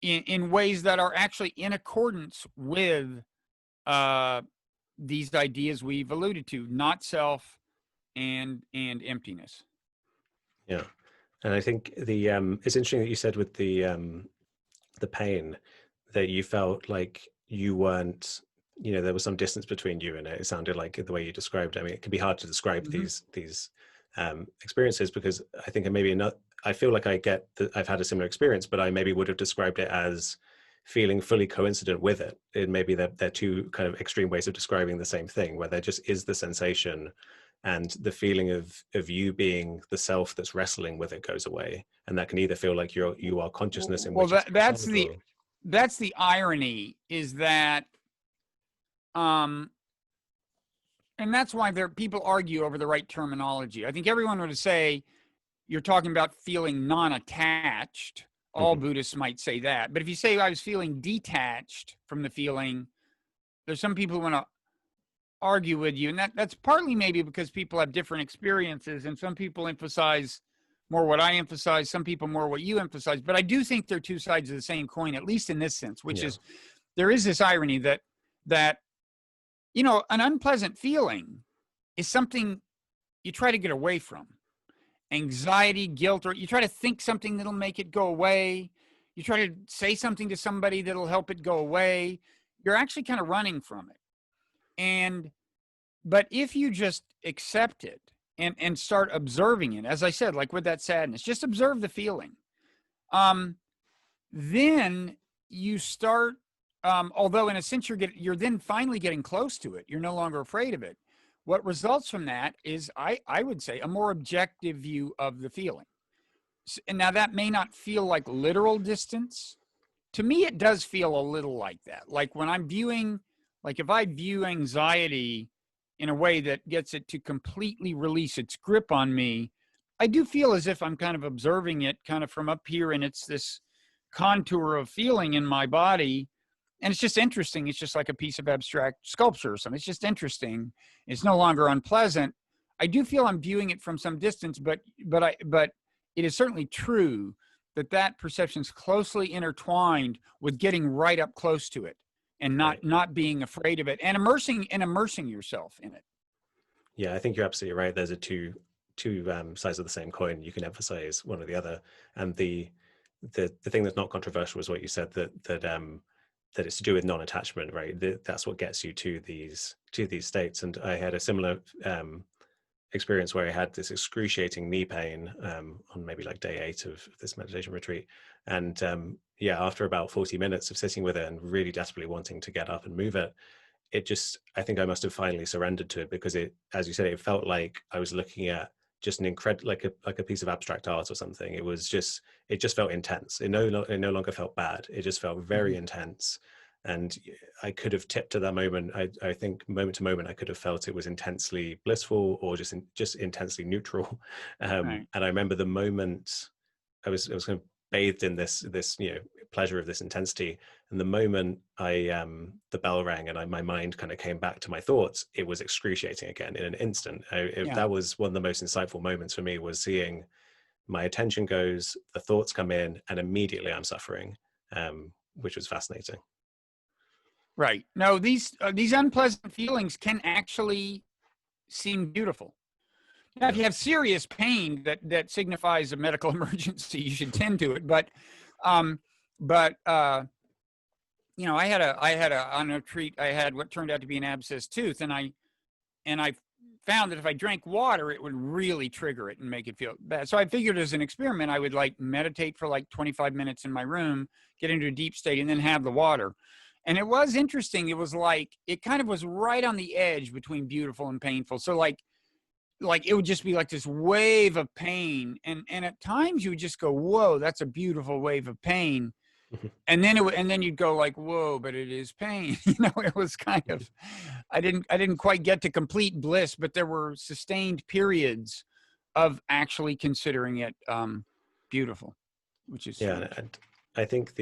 In ways that are actually in accordance with these ideas we've alluded to, not self and emptiness. Yeah, and I think it's interesting that you said with the pain that you felt like you weren't, you know, there was some distance between you and it. It sounded like the way you described it. I mean, it can be hard to describe these experiences because I think maybe not. I feel like I get that I've had a similar experience, but I maybe would have described it as feeling fully coincident with it. It maybe they're two kind of extreme ways of describing the same thing, where there just is the sensation and the feeling of you being the self that's wrestling with it goes away. And that can either feel like you are consciousness in which that's the irony, is that and that's why people argue over the right terminology. I think everyone would say you're talking about feeling non-attached. All Buddhists might say that. But if you say I was feeling detached from the feeling, there's some people who want to argue with you. And that's partly maybe because people have different experiences, and some people emphasize more what I emphasize, some people more what you emphasize. But I do think they're two sides of the same coin, at least in this sense, which is there is this irony that you know, an unpleasant feeling is something you try to get away from. Anxiety, guilt, or you try to think something that'll make it go away. You try to say something to somebody that'll help it go away. You're actually kind of running from it. But if you just accept it and start observing it, as I said, like with that sadness, just observe the feeling. Then you start, although in a sense you're then finally getting close to it. You're no longer afraid of it. What results from that is, I would say, a more objective view of the feeling. And now that may not feel like literal distance. To me, it does feel a little like that. Like when I'm viewing, like if I view anxiety in a way that gets it to completely release its grip on me, I do feel as if I'm kind of observing it kind of from up here, and it's this contour of feeling in my body. And it's just interesting. It's just like a piece of abstract sculpture or something. It's just interesting. It's no longer unpleasant. I do feel I'm viewing it from some distance, but it is certainly true that perception is closely intertwined with getting right up close to it and not being afraid of it and immersing yourself in it. Yeah, I think you're absolutely right. There's two sides of the same coin. You can emphasize one or the other, and the thing that's not controversial is what you said, that it's to do with non-attachment, right? That's what gets you to these states. And I had a similar experience where I had this excruciating knee pain on maybe like day 8 of this meditation retreat. And after about 40 minutes of sitting with it and really desperately wanting to get up and move it, I think I must have finally surrendered to it, because it, as you said, it felt like I was looking at just an incredible, like a piece of abstract art or something. It was just, it just felt intense. It no longer felt bad. It just felt very intense. And I could have tipped to that moment. I think moment to moment, I could have felt it was intensely blissful or just intensely neutral. Right. And I remember the moment I was kind of bathed in this pleasure of this intensity. And the moment the bell rang and my mind kind of came back to my thoughts, it was excruciating again in an instant. Yeah. That was one of the most insightful moments for me, was seeing my attention goes, the thoughts come in, and immediately I'm suffering, which was fascinating. Right. No, these unpleasant feelings can actually seem beautiful. Now, if Yeah. you have serious pain that signifies a medical emergency, you should tend to it. Um, but I had on a retreat, I had what turned out to be an abscess tooth, and I found that if I drank water, it would really trigger it and make it feel bad. So I figured, as an experiment, I would like meditate for like 25 minutes in my room, get into a deep state, and then have the water. And it was interesting. It was like, it kind of was right on the edge between beautiful and painful. So like it would just be like this wave of pain. And at times you would just go, whoa, that's a beautiful wave of pain. And then you'd go like, whoa, but it is pain. It was kind of, I didn't quite get to complete bliss, but there were sustained periods of actually considering it beautiful, which is Yeah, strange. and I think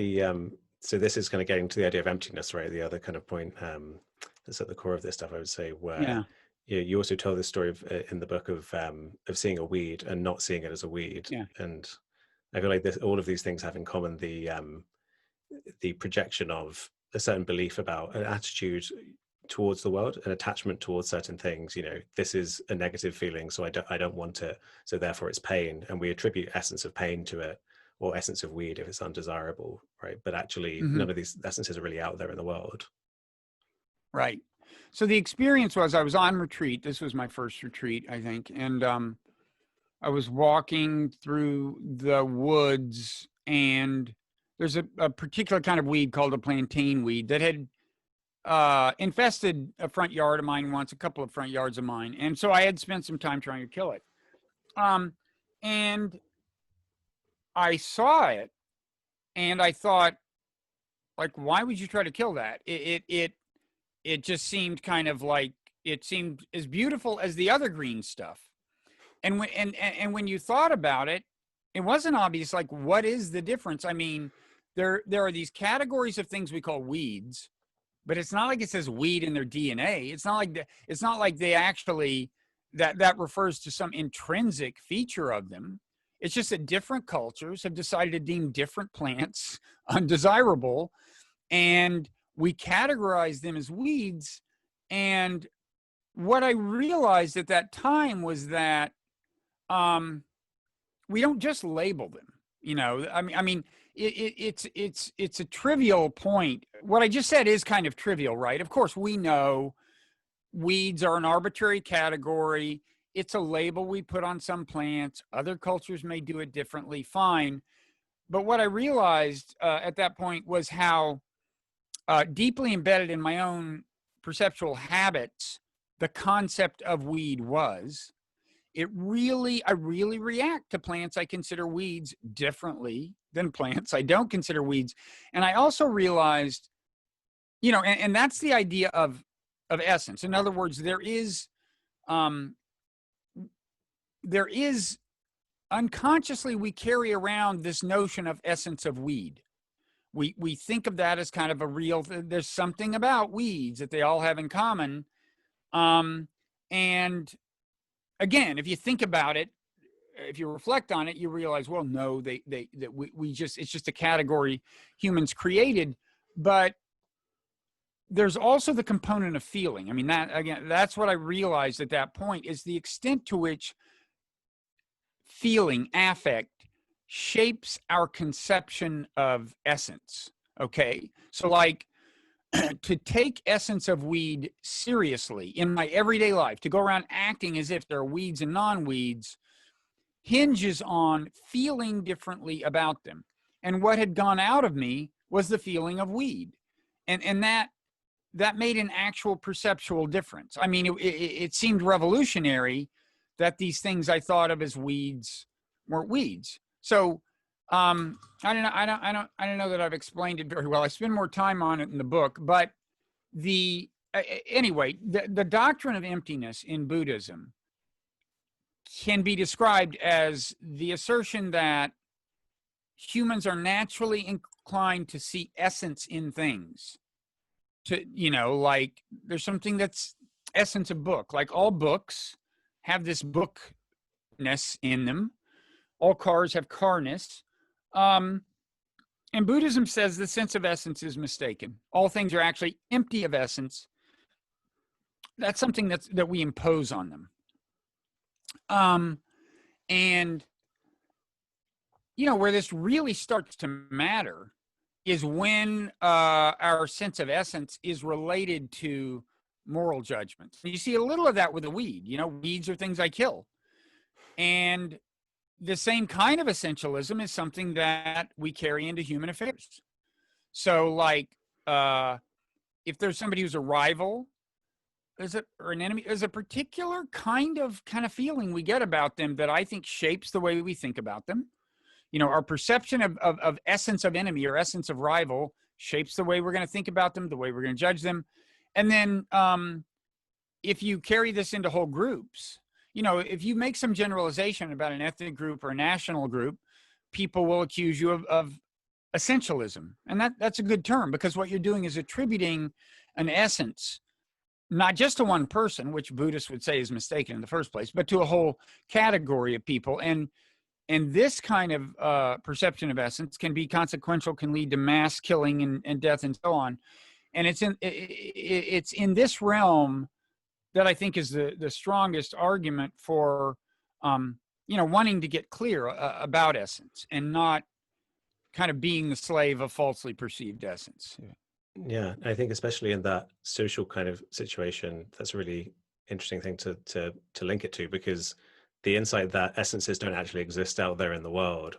so this is kind of getting to the idea of emptiness, right? The other kind of point that's at the core of this stuff, I would say, where Yeah. you also tell this story in the book of seeing a weed and not seeing it as a weed. Yeah. And I feel like all of these things have in common the projection of a certain belief about an attitude towards the world, an attachment towards certain things. This is a negative feeling, so I don't want it, so therefore it's pain, and we attribute essence of pain to it, or essence of weed if it's undesirable, right? But actually Hmm. none of these essences are really out there in the world. Right. So the experience was, I was on retreat. This was my first retreat, I think. And I was walking through the woods, and there's a particular kind of weed called a plantain weed that had infested a front yard of mine once, a couple of front yards of mine. And so I had spent some time trying to kill it. And I saw it, and I thought, like, why would you try to kill that? It just seemed kind of like, it seemed as beautiful as the other green stuff. And when you thought about it, it wasn't obvious, like, what is the difference? I mean, there are these categories of things we call weeds, but it's not like it says weed in their DNA. It's not like they actually, that refers to some intrinsic feature of them. It's just that different cultures have decided to deem different plants undesirable, and we categorize them as weeds. And what I realized at that time was that we don't just label them. It's a trivial point. What I just said is kind of trivial, right? Of course, we know weeds are an arbitrary category. It's a label we put on some plants. Other cultures may do it differently. Fine. But what I realized at that point was how deeply embedded in my own perceptual habits the concept of weed was. I really react to plants I consider weeds differently than plants I don't consider weeds. And I also realized, and that's the idea of essence. In other words, there is unconsciously, we carry around this notion of essence of weed. We think of that as kind of a real, there's something about weeds that they all have in common. And again, if you think about it, if you reflect on it, you realize, well, no, it's just a category humans created. But there's also the component of feeling. I mean, that's what I realized at that point, is the extent to which feeling, affect, shapes our conception of essence. Okay. So like, to take essence of weed seriously in my everyday life, to go around acting as if there are weeds and non-weeds, hinges on feeling differently about them. And what had gone out of me was the feeling of weed. And that made an actual perceptual difference. I mean, it seemed revolutionary that these things I thought of as weeds weren't weeds. So I don't know that I've explained it very well. I spend more time on it in the book, but anyway, the doctrine of emptiness in Buddhism can be described as the assertion that humans are naturally inclined to see essence in things. To, like there's something that's essence of book, like all books have this bookness in them. All cars have carness. And Buddhism says the sense of essence is mistaken. All things are actually empty of essence. That's something that we impose on them. And where this really starts to matter is when our sense of essence is related to moral judgments. You see a little of that with a weed. Weeds are things I kill. And the same kind of essentialism is something that we carry into human affairs. So, like, if there's somebody who's a rival, or an enemy, there's a particular kind of feeling we get about them that I think shapes the way we think about them. Our perception of essence of enemy or essence of rival shapes the way we're going to think about them, the way we're going to judge them. And then if you carry this into whole groups, if you make some generalization about an ethnic group or a national group, people will accuse you of essentialism. And that's a good term, because what you're doing is attributing an essence, not just to one person, which Buddhists would say is mistaken in the first place, but to a whole category of people. And this kind of perception of essence can be consequential, can lead to mass killing and death and so on. And it's in this realm that I think is the strongest argument for, wanting to get clear about essence and not kind of being the slave of falsely perceived essence. Yeah, I think especially in that social kind of situation, that's a really interesting thing to link it to, because the insight that essences don't actually exist out there in the world,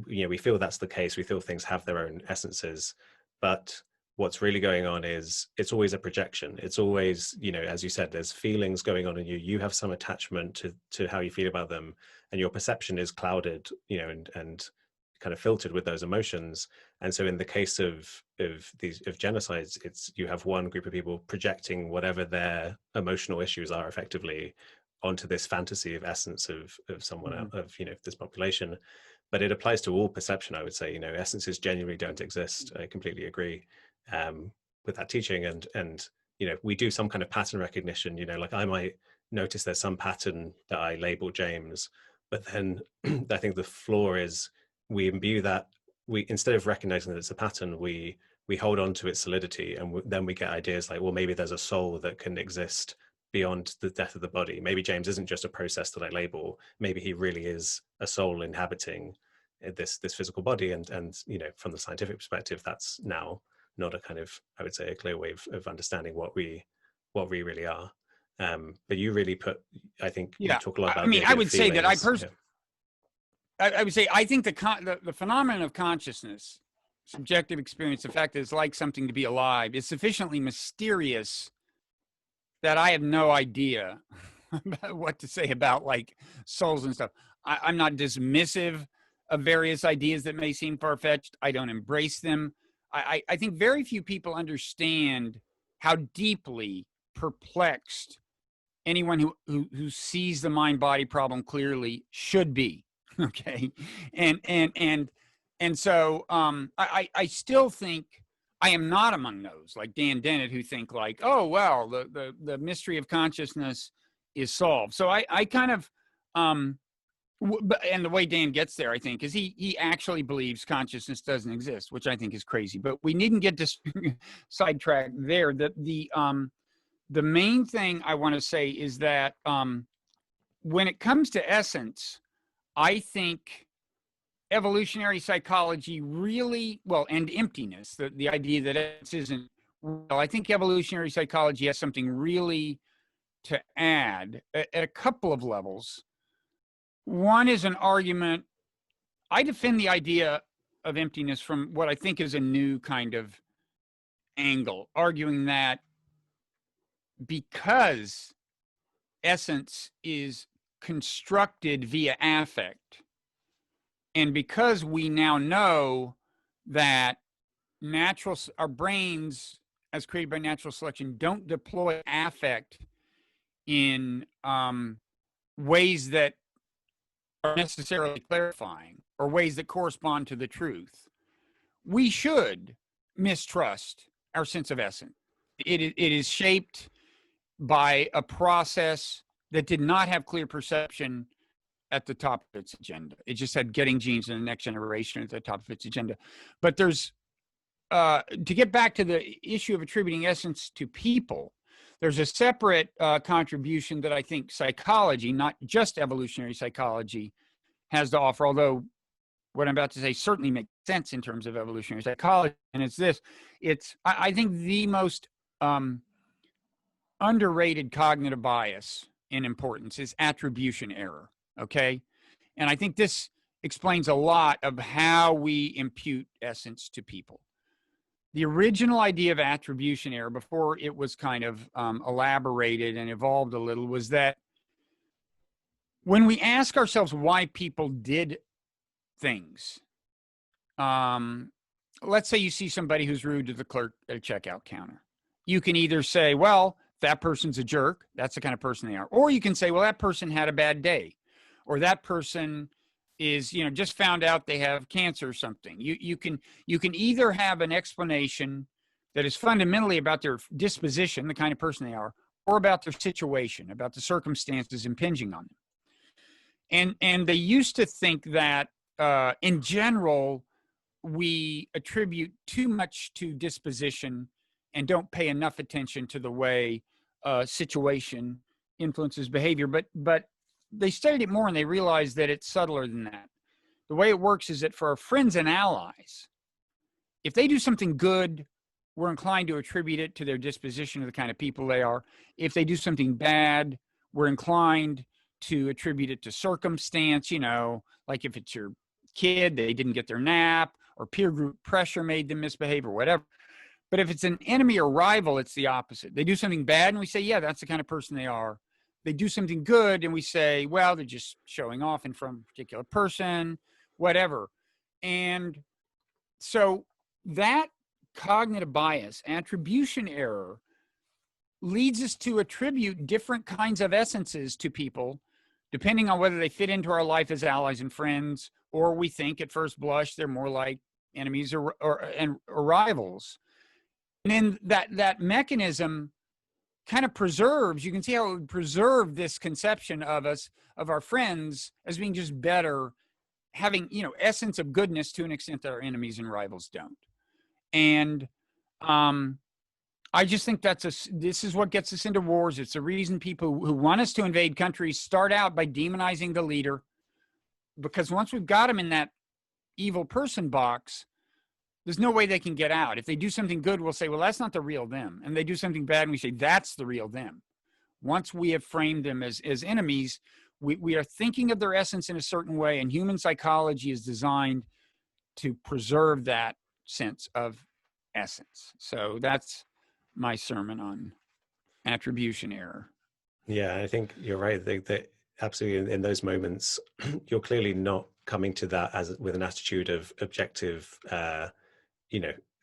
we feel that's the case. We feel things have their own essences, but what's really going on is it's always a projection. It's always, as you said, there's feelings going on in you. You have some attachment to how you feel about them, and your perception is clouded, and kind of filtered with those emotions. And so in the case of genocides, it's, you have one group of people projecting whatever their emotional issues are effectively onto this fantasy of essence of someone out of, this population. But it applies to all perception, I would say. Essences genuinely don't exist. I completely agree with that teaching. And we do some kind of pattern recognition, like I might notice there's some pattern that I label James, but then I think the flaw is we imbue that, instead of recognizing that it's a pattern, we hold on to its solidity, and then we get ideas like, well, maybe there's a soul that can exist beyond the death of the body. Maybe James isn't just a process that I label. Maybe he really is a soul inhabiting this physical body. And from the scientific perspective, that's now not a kind of, I would say, a clear way of understanding what we really are. But you really I think you talk a lot about. I would say that I would say I think the phenomenon of consciousness, subjective experience, the fact that it's like something to be alive, is sufficiently mysterious that I have no idea about what to say about like souls and stuff. I'm not dismissive of various ideas that may seem far-fetched. I don't embrace them. I think very few people understand how deeply perplexed anyone who sees the mind-body problem clearly should be. Okay. And so I still think I am not among those like Dan Dennett who think like, oh, well, the mystery of consciousness is solved. So I kind of, and the way Dan gets there, I think, is he actually believes consciousness doesn't exist, which I think is crazy, but we needn't get sidetracked there. The main thing I want to say is that when it comes to essence, I think evolutionary psychology really, and emptiness, the idea that it isn't real, I think evolutionary psychology has something really to add at a couple of levels. One is an argument. I defend the idea of emptiness from what I think is a new kind of angle, arguing that because essence is constructed via affect. And because we now know that our brains, as created by natural selection, don't deploy affect in ways that are necessarily clarifying or ways that correspond to the truth, we should mistrust our sense of essence. It is shaped by a process that did not have clear perception at the top of its agenda. It just had getting genes in the next generation at the top of its agenda. But there's, to get back to the issue of attributing essence to people, there's a separate contribution that I think psychology, not just evolutionary psychology, has to offer, although what I'm about to say certainly makes sense in terms of evolutionary psychology. And it's this, I think the most underrated cognitive bias in importance is attribution error, okay? And I think this explains a lot of how we impute essence to people. The original idea of attribution error, before it was kind of elaborated and evolved a little, was that when we ask ourselves why people did things, let's say you see somebody who's rude to the clerk at a checkout counter. You can either say, well, that person's a jerk, that's the kind of person they are. Or you can say, well, that person had a bad day. Or that person is, just found out they have cancer or something. You can either have an explanation that is fundamentally about their disposition, the kind of person they are, or about their situation, about the circumstances impinging on them. And they used to think that in general, we attribute too much to disposition and don't pay enough attention to the way situation influences behavior. But they studied it more and they realized that it's subtler than that. The way it works is that for our friends and allies, if they do something good, we're inclined to attribute it to their disposition of the kind of people they are. If they do something bad, we're inclined to attribute it to circumstance, like if it's your kid, they didn't get their nap, or peer group pressure made them misbehave or whatever. But if it's an enemy or rival, it's the opposite. They do something bad and we say, yeah, that's the kind of person they are. They do something good and we say, well, they're just showing off in front of a particular person, whatever. And so that cognitive bias, attribution error, leads us to attribute different kinds of essences to people, depending on whether they fit into our life as allies and friends, or we think at first blush they're more like enemies or rivals. And then that mechanism kind of preserves, you can see how it would preserve this conception of us, of our friends, as being just better, having, essence of goodness to an extent that our enemies and rivals don't. And I just think this is what gets us into wars. It's the reason people who want us to invade countries start out by demonizing the leader, because once we've got them in that evil person box, there's no way they can get out. If they do something good, we'll say, well, that's not the real them. And they do something bad, and we say, that's the real them. Once we have framed them as enemies, we are thinking of their essence in a certain way, and human psychology is designed to preserve that sense of essence. So that's my sermon on attribution error. Yeah, I think you're right. Absolutely, in those moments, you're clearly not coming to that with an attitude of objective,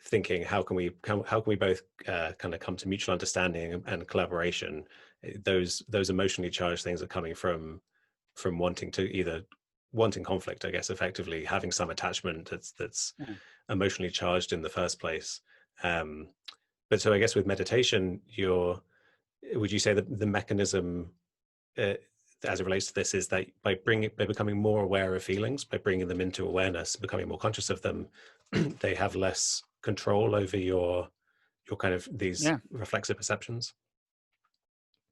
thinking how can we both kind of come to mutual understanding and collaboration. Those emotionally charged things are coming from wanting conflict, I guess, effectively having some attachment that's emotionally charged in the first place. But so I guess with meditation, would you say that the mechanism as it relates to this is that by becoming more aware of feelings, by bringing them into awareness, becoming more conscious of them, they have less control over your kind of these reflexive perceptions?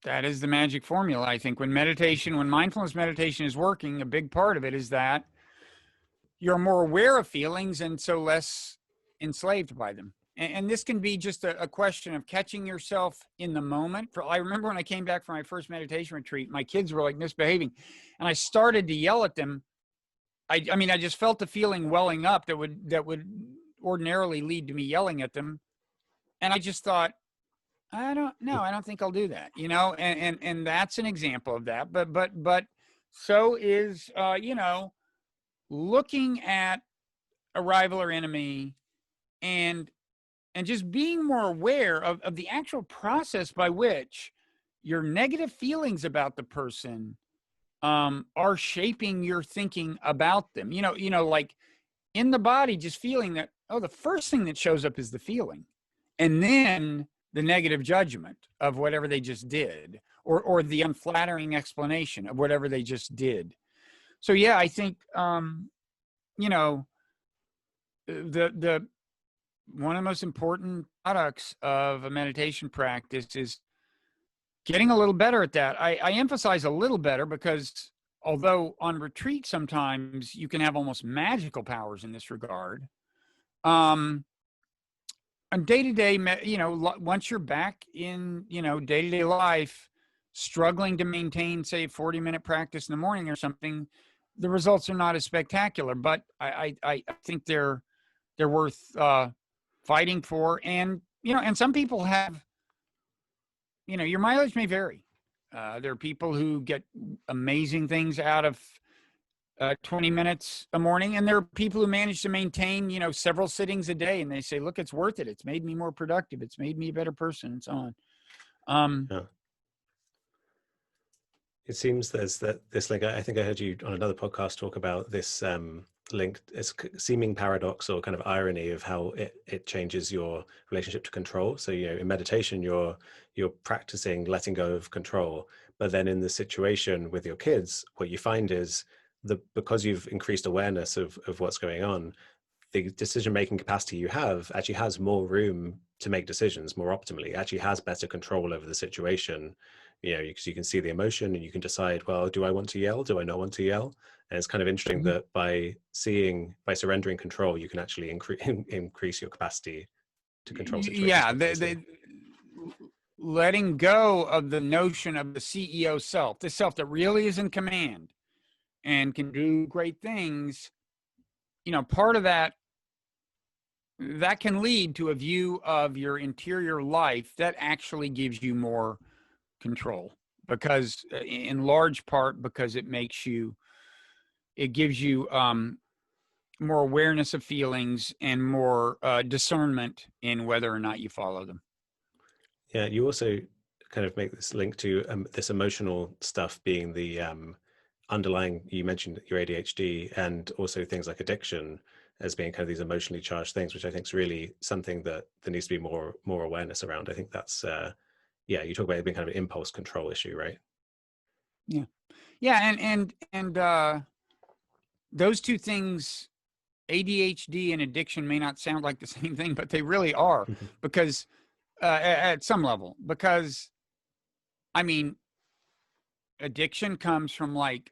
That is the magic formula. I think when mindfulness meditation is working, a big part of it is that you're more aware of feelings and so less enslaved by them. And this can be just a question of catching yourself in the moment. I remember when I came back from my first meditation retreat, my kids were like misbehaving, and I started to yell at them. I just felt the feeling welling up that would ordinarily lead to me yelling at them. And I just thought, I don't know. I don't think I'll do that, you know, and that's an example of that. But so is, you know, looking at a rival or enemy and just being more aware of the actual process by which your negative feelings about the person are shaping your thinking about them. Like in the body, just feeling that, oh, the first thing that shows up is the feeling. And then the negative judgment of whatever they just did, or the unflattering explanation of whatever they just did. So yeah, I think you know, the one of the most important products of a meditation practice is getting a little better at that. I emphasize a little better because although on retreat sometimes you can have almost magical powers in this regard, on day-to-day, you know, once you're back in, you know, day-to-day life, struggling to maintain, say, 40-minute practice in the morning or something, the results are not as spectacular. But I think they're worth fighting for. And, you know, and some people have, you know, your mileage may vary. There are people who get amazing things out of 20 minutes a morning, and there are people who manage to maintain, you know, several sittings a day, and they say, look, it's worth it. It's made me more productive. It's made me a better person, and so on. Yeah. It seems there's this link. I think I heard you on another podcast talk about this link, this seeming paradox or kind of irony of how it changes your relationship to control. So, you know, in meditation, you're practicing letting go of control, but then in the situation with your kids, what you find is because you've increased awareness of what's going on, the decision-making capacity you have actually has more room to make decisions more optimally. It actually has better control over the situation, you know, because you can see the emotion and you can decide, well, do I want to yell? Do I not want to yell? And it's kind of interesting that by surrendering control, you can actually increase your capacity to control situations. Yeah, letting go of the notion of the CEO self, the self that really is in command and can do great things, you know, part of that can lead to a view of your interior life that actually gives you more control, because in large part because it gives you more awareness of feelings and more discernment in whether or not you follow them. Yeah, you also kind of make this link to this emotional stuff being the underlying. You mentioned your ADHD and also things like addiction as being kind of these emotionally charged things, which I think is really something that there needs to be more awareness around. I think that's yeah, you talk about it being kind of an impulse control issue, right? Yeah, and those two things, ADHD and addiction, may not sound like the same thing, but they really are, because at some level, because I mean, addiction comes from like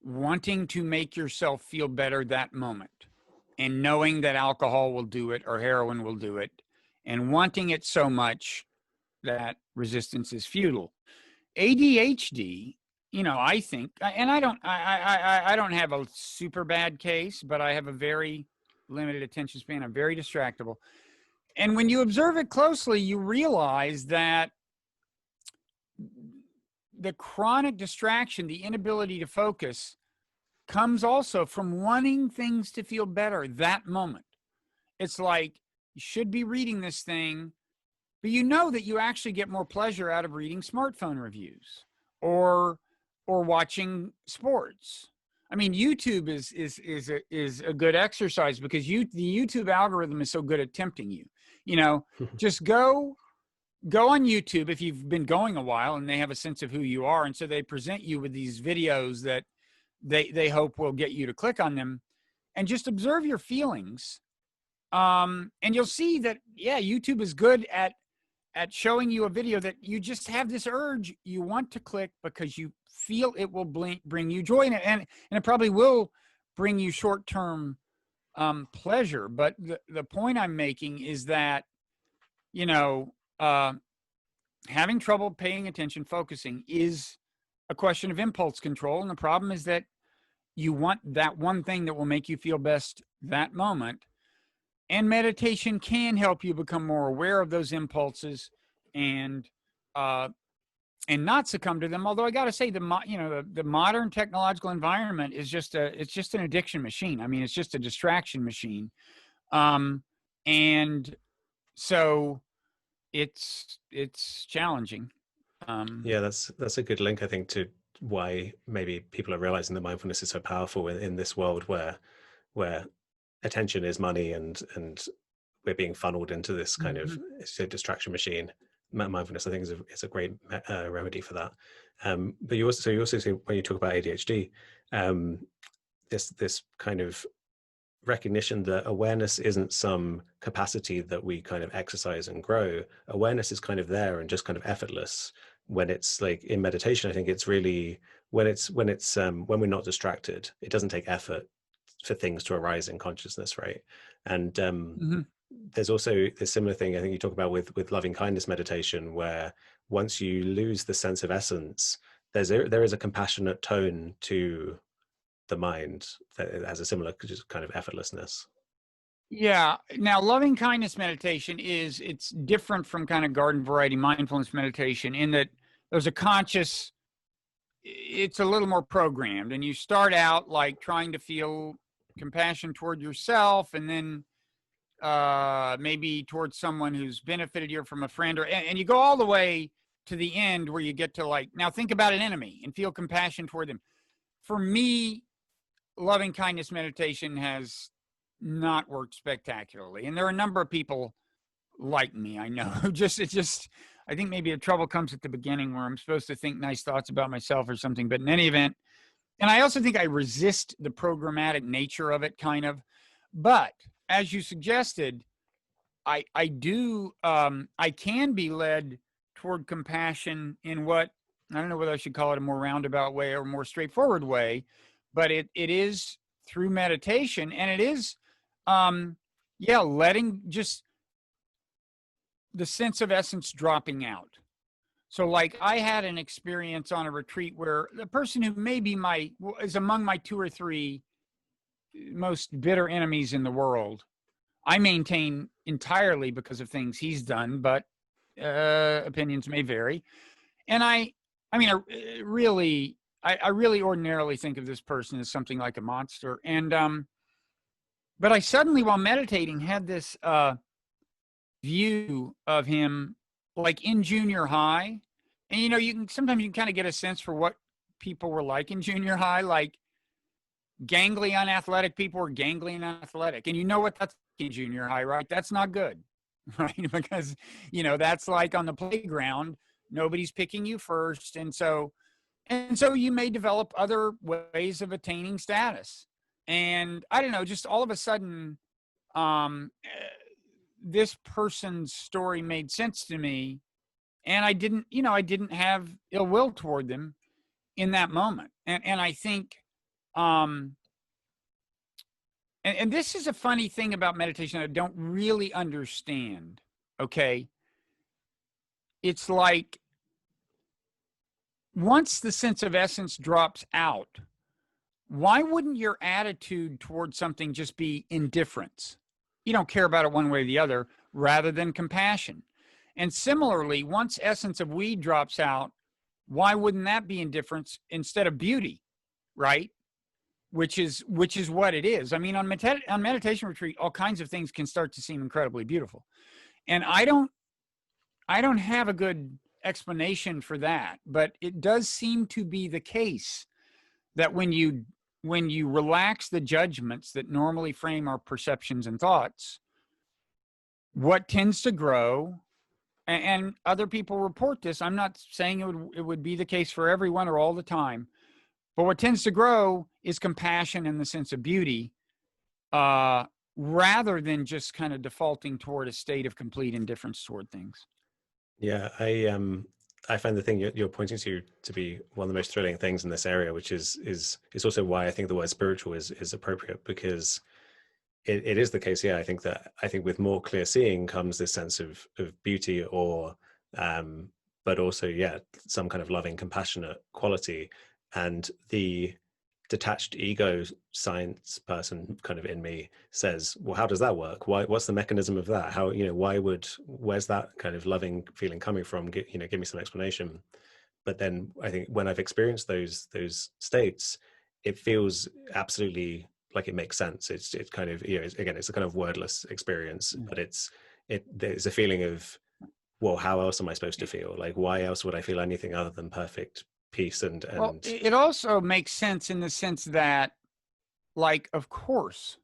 wanting to make yourself feel better that moment and knowing that alcohol will do it or heroin will do it, and wanting it so much that resistance is futile. ADHD, you know, I think, and I don't have a super bad case, but I have a very limited attention span. I'm very distractible. And when you observe it closely, you realize that the chronic distraction, the inability to focus, comes also from wanting things to feel better that moment. It's like you should be reading this thing, but you know that you actually get more pleasure out of reading smartphone reviews or watching sports. I mean, YouTube is a good exercise because the YouTube algorithm is so good at tempting you. You know, just go on YouTube if you've been going a while and they have a sense of who you are, and so they present you with these videos that they hope will get you to click on them, and just observe your feelings. And you'll see that, yeah, YouTube is good at showing you a video that you just have this urge, you want to click because you feel it will bring you joy, and it probably will bring you short-term pleasure. But the point I'm making is that, you know, having trouble paying attention, focusing, is a question of impulse control. And the problem is that you want that one thing that will make you feel best that moment. And meditation can help you become more aware of those impulses and uh, not succumb to them. Although I got to say, the modern technological environment is it's just an addiction machine. I mean, it's just a distraction machine, and so it's challenging. Yeah, that's a good link, I think, to why maybe people are realizing that mindfulness is so powerful in this world where attention is money, and we're being funneled into this kind of Mhm. distraction machine. Mindfulness, I think, is a great remedy for that. But you also say, when you talk about ADHD, um, this kind of recognition that awareness isn't some capacity that we kind of exercise and grow. Awareness is kind of there and just kind of effortless. When it's like in meditation, I think it's really when we're not distracted, it doesn't take effort for things to arise in consciousness, right? And Mhm. there's also this similar thing I think you talk about with loving kindness meditation, where once you lose the sense of essence, there is a compassionate tone to the mind that has a similar just kind of effortlessness. Yeah. Now, loving kindness meditation it's different from kind of garden variety mindfulness meditation in that there's a conscious, it's a little more programmed, and you start out like trying to feel compassion toward yourself, and then maybe towards someone who's benefited you from a friend, and you go all the way to the end where you get to like, now think about an enemy and feel compassion toward them. For me, loving kindness meditation has not worked spectacularly, and there are a number of people like me, I know, who just I think maybe the trouble comes at the beginning where I'm supposed to think nice thoughts about myself or something. But in any event, and I also think I resist the programmatic nature of it, kind of. But as you suggested, I do I can be led toward compassion in what, I don't know whether I should call it a more roundabout way or a more straightforward way, but it is through meditation, and it is yeah, letting just the sense of essence dropping out. So like I had an experience on a retreat where the person who maybe is among my two or three most bitter enemies in the world, I maintain entirely because of things he's done, but opinions may vary. And I mean, I really ordinarily think of this person as something like a monster. And but I suddenly, while meditating, had this view of him like in junior high. And you can sometimes you can kind of get a sense for what people were like in junior high, like gangly unathletic people were gangly and athletic. And you know what that's in junior high, right? That's not good. Right? Because that's like on the playground, nobody's picking you first. And so you may develop other ways of attaining status. And I don't know, just all of a sudden, this person's story made sense to me, and I didn't have ill will toward them in that moment. And I think, um, and this is a funny thing about meditation that I don't really understand. Okay. It's like once the sense of essence drops out, why wouldn't your attitude towards something just be indifference? You don't care about it one way or the other, rather than compassion. And similarly, once essence of weed drops out, why wouldn't that be indifference instead of beauty, right? Which is what it is. I mean, on meditation retreat, all kinds of things can start to seem incredibly beautiful, and I don't have a good explanation for that, but it does seem to be the case that when you relax the judgments that normally frame our perceptions and thoughts, what tends to grow, and other people report this. I'm not saying it would be the case for everyone or all the time, but what tends to grow is compassion and the sense of beauty, uh, rather than just kind of defaulting toward a state of complete indifference toward things. Yeah, I find the thing you're pointing to be one of the most thrilling things in this area, which is also why I think the word spiritual is appropriate, because it is the case. Yeah, I think with more clear seeing comes this sense of beauty, or but also, yeah, some kind of loving, compassionate quality. And detached ego science person kind of in me says, well, how does that work? What's the mechanism of that? How, where's that kind of loving feeling coming from? Give me some explanation. But then I think when I've experienced those states, it feels absolutely like it makes sense. It's kind of, again, it's a kind of wordless experience, but there's a feeling of, well, how else am I supposed to feel? Like, why else would I feel anything other than perfect peace Well, it also makes sense in the sense that, like, of course,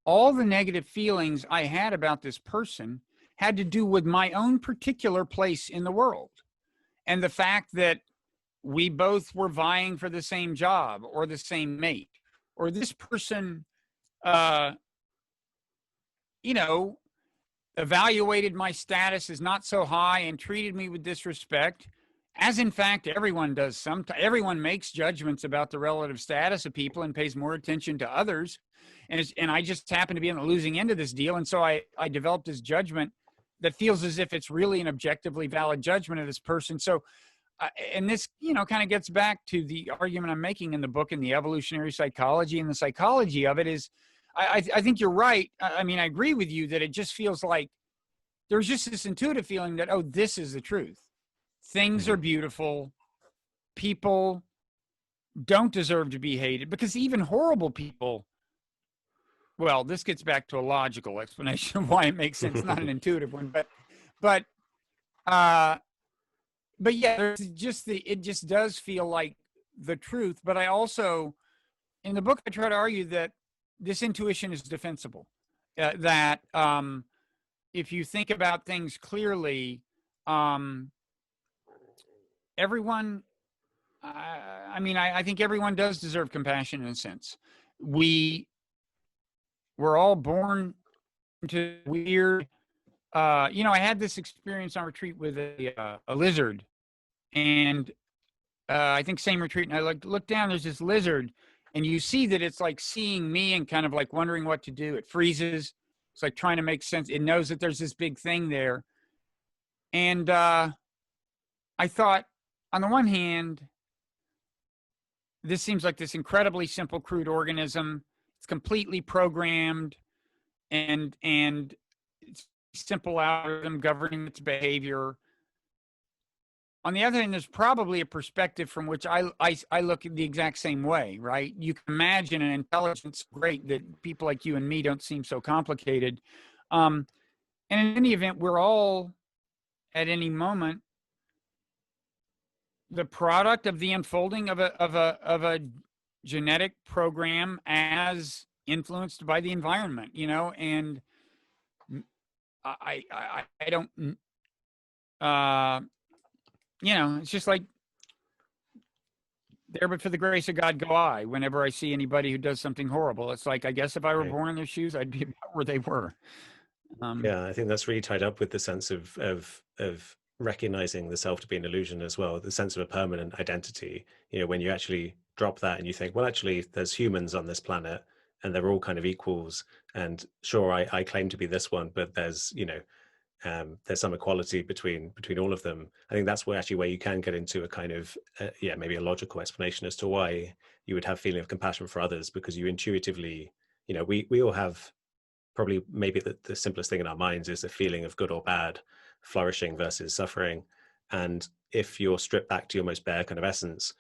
all the negative feelings I had about this person had to do with my own particular place in the world. And the fact that we both were vying for the same job or the same mate, or this person, evaluated my status as not so high and treated me with disrespect, as in fact everyone does. Everyone makes judgments about the relative status of people and pays more attention to others, and I just happen to be on the losing end of this deal, and so I developed this judgment that feels as if it's really an objectively valid judgment of this person. So and this kind of gets back to the argument I'm making in the book, in the evolutionary psychology, and the psychology of it is, I think you're right. I mean, I agree with you that it just feels like there's just this intuitive feeling that, oh, this is the truth. Things are beautiful. People don't deserve to be hated, because even horrible people, well, this gets back to a logical explanation of why it makes sense, not an intuitive one, but yeah, there's just it just does feel like the truth. But I also, in the book, I try to argue that this intuition is defensible. That if you think about things clearly, everyone, I think everyone does deserve compassion in a sense. We're all born into weird, I had this experience on retreat with a lizard, and I think same retreat, and I look down, there's this lizard, and you see that it's like seeing me and kind of like wondering what to do. It freezes. It's like trying to make sense. It knows that there's this big thing there. And I thought, on the one hand, this seems like this incredibly simple, crude organism. It's completely programmed, and it's simple algorithm governing its behavior. On the other hand, there's probably a perspective from which I look at the exact same way, right? You can imagine an intelligence great that people like you and me don't seem so complicated. And in any event, we're all, at any moment, the product of the unfolding of a genetic program as influenced by the environment, and I don't, it's just like, there but for the grace of God go I. Whenever I see anybody who does something horrible, it's like, I guess if I were born in their shoes, I'd be about where they were. Yeah, I think that's really tied up with the sense of recognizing the self to be an illusion as well, the sense of a permanent identity. When you actually drop that and you think, well, actually, there's humans on this planet and they're all kind of equals. And sure, I claim to be this one, but there's some equality between all of them. I think that's where you can get into a kind of maybe a logical explanation as to why you would have feeling of compassion for others, because you intuitively, we all have, probably maybe the simplest thing in our minds is a feeling of good or bad, flourishing versus suffering. And if you're stripped back to your most bare kind of essence,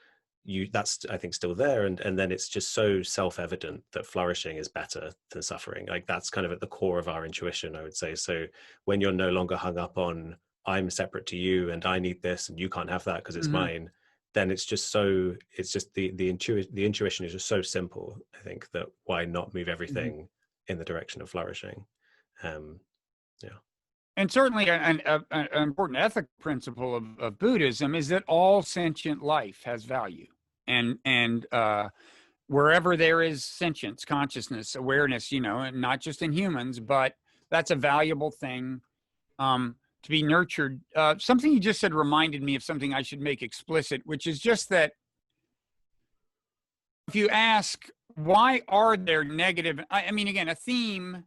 that's, I think, still there. And then it's just so self-evident that flourishing is better than suffering. Like, that's kind of at the core of our intuition, I would say. So when you're no longer hung up on, I'm separate to you and I need this and you can't have that because it's mine, then it's just the intuition is just so simple, I think, that why not move everything in the direction of flourishing? And certainly an important ethical principle of Buddhism is that all sentient life has value. And wherever there is sentience, consciousness, awareness, and not just in humans, but that's a valuable thing to be nurtured. Something you just said reminded me of something I should make explicit, which is just that if you ask, why are there negative, again, a theme,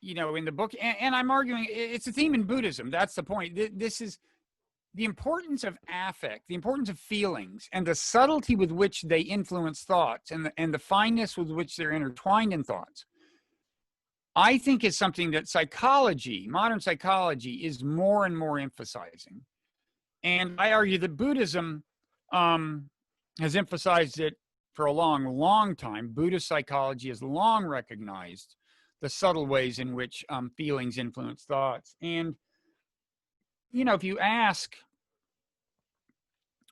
in the book, and I'm arguing it's a theme in Buddhism. That's the point. This is the importance of affect, the importance of feelings, and the subtlety with which they influence thoughts, and the fineness with which they're intertwined in thoughts, I think is something that psychology, modern psychology, is more and more emphasizing. And I argue that Buddhism has emphasized it for a long, long time. Buddhist psychology has long recognized the subtle ways in which feelings influence thoughts. And, you know, if you ask,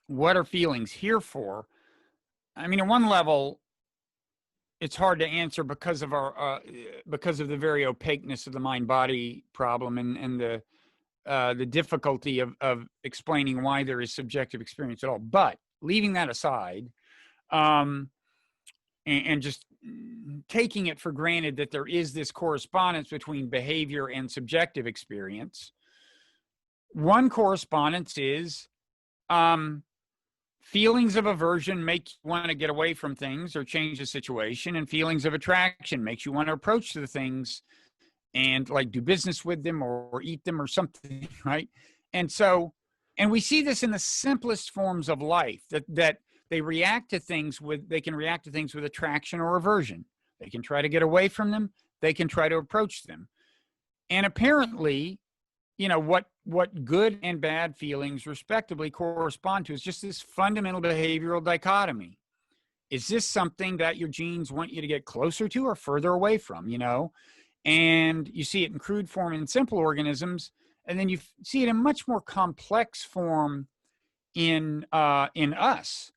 what are feelings here for? I mean, at one level, it's hard to answer because of our because of the very opaqueness of the mind-body problem and the difficulty of explaining why there is subjective experience at all. But leaving that aside, and just taking it for granted that there is this correspondence between behavior and subjective experience, one correspondence is feelings of aversion make you want to get away from things or change the situation, and feelings of attraction makes you want to approach the things and like do business with them or eat them or something, right? And so, and we see this in the simplest forms of life, that they react to things with, they can react to things with attraction or aversion. They can try to get away from them. They can try to approach them. And apparently, you know, what good and bad feelings respectively correspond to is just this fundamental behavioral dichotomy. Is this something that your genes want you to get closer to or further away from, you know? And you see it in crude form in simple organisms, and then you see it in much more complex form in us,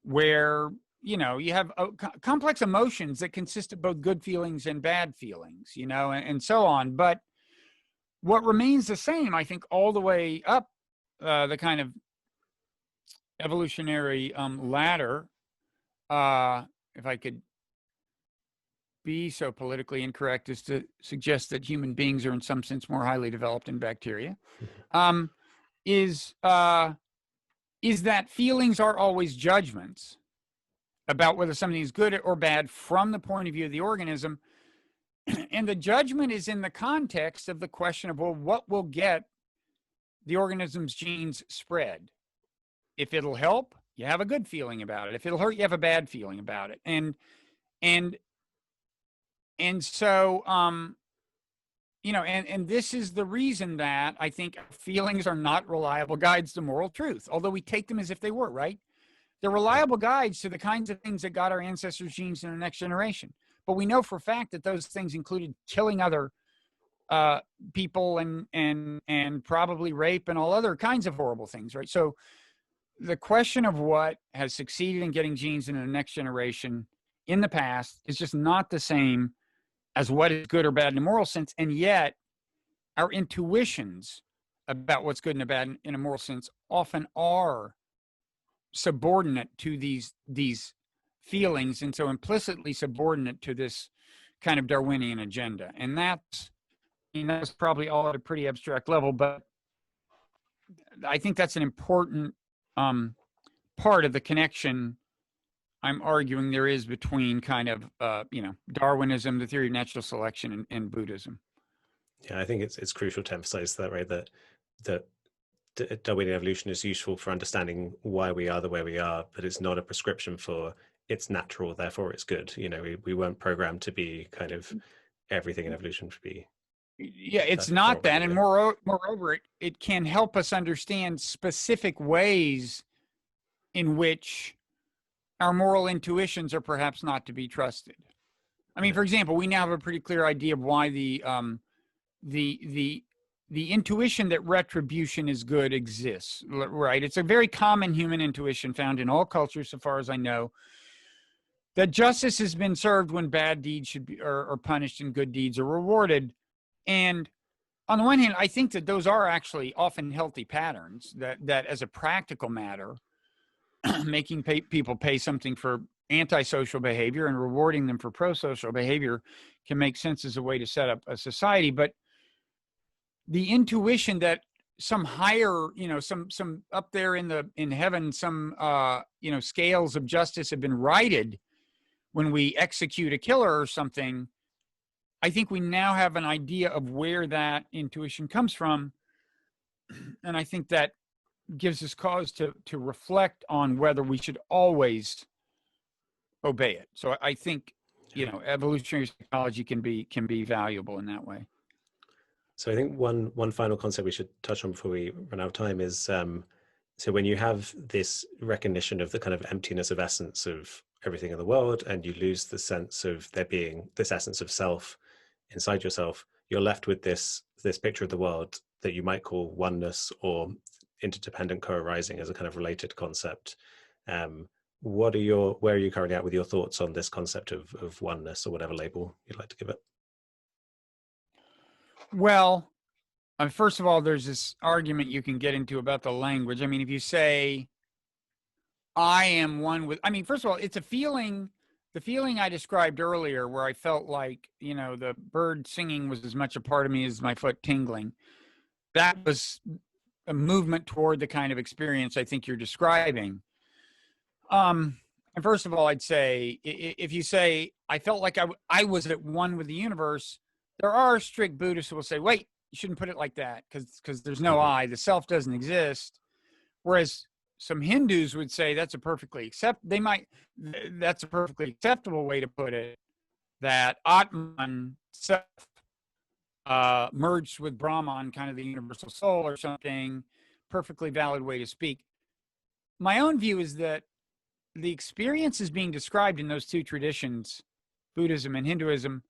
where, you know, you have complex emotions that consist of both good feelings and bad feelings, you know, and so on. But what remains the same, I think, all the way up the kind of evolutionary ladder, if I could be so politically incorrect as to suggest that human beings are in some sense more highly developed than bacteria, is that feelings are always judgments about whether something is good or bad from the point of view of the organism. And the judgment is in the context of the question of, well, what will get the organism's genes spread? If it'll help, you have a good feeling about it. If it'll hurt, you have a bad feeling about it. And so, you know, and this is the reason that I think feelings are not reliable guides to moral truth, although we take them as if they were, right? They're reliable guides to the kinds of things that got our ancestors' genes in the next generation. But we know for a fact that those things included killing other people and probably rape and all other kinds of horrible things, right? So the question of what has succeeded in getting genes into the next generation in the past is just not the same as what is good or bad in a moral sense. And yet our intuitions about what's good and bad in a moral sense often are subordinate to these feelings, and so implicitly subordinate to this kind of Darwinian agenda. And that's, you know, that's probably all at a pretty abstract level, but I think that's an important part of the connection I'm arguing there is between kind of, you know, Darwinism, the theory of natural selection, and Buddhism. Yeah, I think it's crucial to emphasize that, right? That Darwinian evolution is useful for understanding why we are the way we are, but it's not a prescription for it's natural, therefore it's good. You know, we weren't programmed to be kind of everything in evolution should be. Yeah, it's not that. And moreover, it can help us understand specific ways in which our moral intuitions are perhaps not to be trusted. I mean, for example, we now have a pretty clear idea of why the intuition that retribution is good exists, right? It's a very common human intuition found in all cultures, so far as I know, that justice has been served when bad deeds should be are punished and good deeds are rewarded. And on the one hand, I think that those are actually often healthy patterns, that as a practical matter, making people pay something for antisocial behavior and rewarding them for pro-social behavior can make sense as a way to set up a society. But the intuition that some higher, you know, some up there in heaven, some you know, scales of justice have been righted when we execute a killer or something, I think we now have an idea of where that intuition comes from. And I think that gives us cause to reflect on whether we should always obey it. So I think, evolutionary psychology can be valuable in that way. So I think one final concept we should touch on before we run out of time is so when you have this recognition of the kind of emptiness of essence of everything in the world, and you lose the sense of there being this essence of self inside yourself, you're left with this picture of the world that you might call oneness or interdependent co-arising as a kind of related concept. Where are you currently at with your thoughts on this concept of oneness, or whatever label you'd like to give it? Well, first of all, there's this argument you can get into about the language. I mean, if you say, I am one with, first of all, it's a feeling, the feeling I described earlier, where I felt like, the bird singing was as much a part of me as my foot tingling. That was a movement toward the kind of experience I think you're describing. And first of all, I'd say, if you say, I felt like I was at one with the universe, there are strict Buddhists who will say, wait, you shouldn't put it like that, because there's no I, the self doesn't exist. Whereas some Hindus would say that's a perfectly acceptable way to put it, that Atman, self, merged with Brahman, kind of the universal soul or something, perfectly valid way to speak. My own view is that the experiences being described in those two traditions, Buddhism and Hinduism,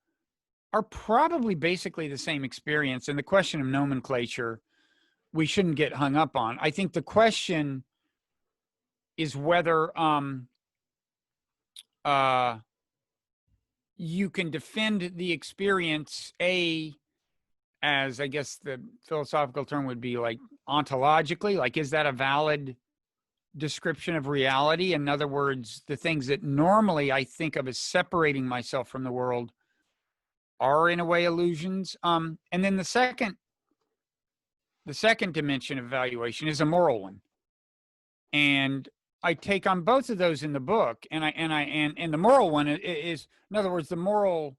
are probably basically the same experience. And the question of nomenclature, we shouldn't get hung up on. I think the question is whether you can defend the experience, as I guess the philosophical term would be, like, ontologically, like, is that a valid description of reality? In other words, the things that normally I think of as separating myself from the world are in a way illusions. And then the second dimension of evaluation is a moral one. And I take on both of those in the book. And the moral one is, in other words, the moral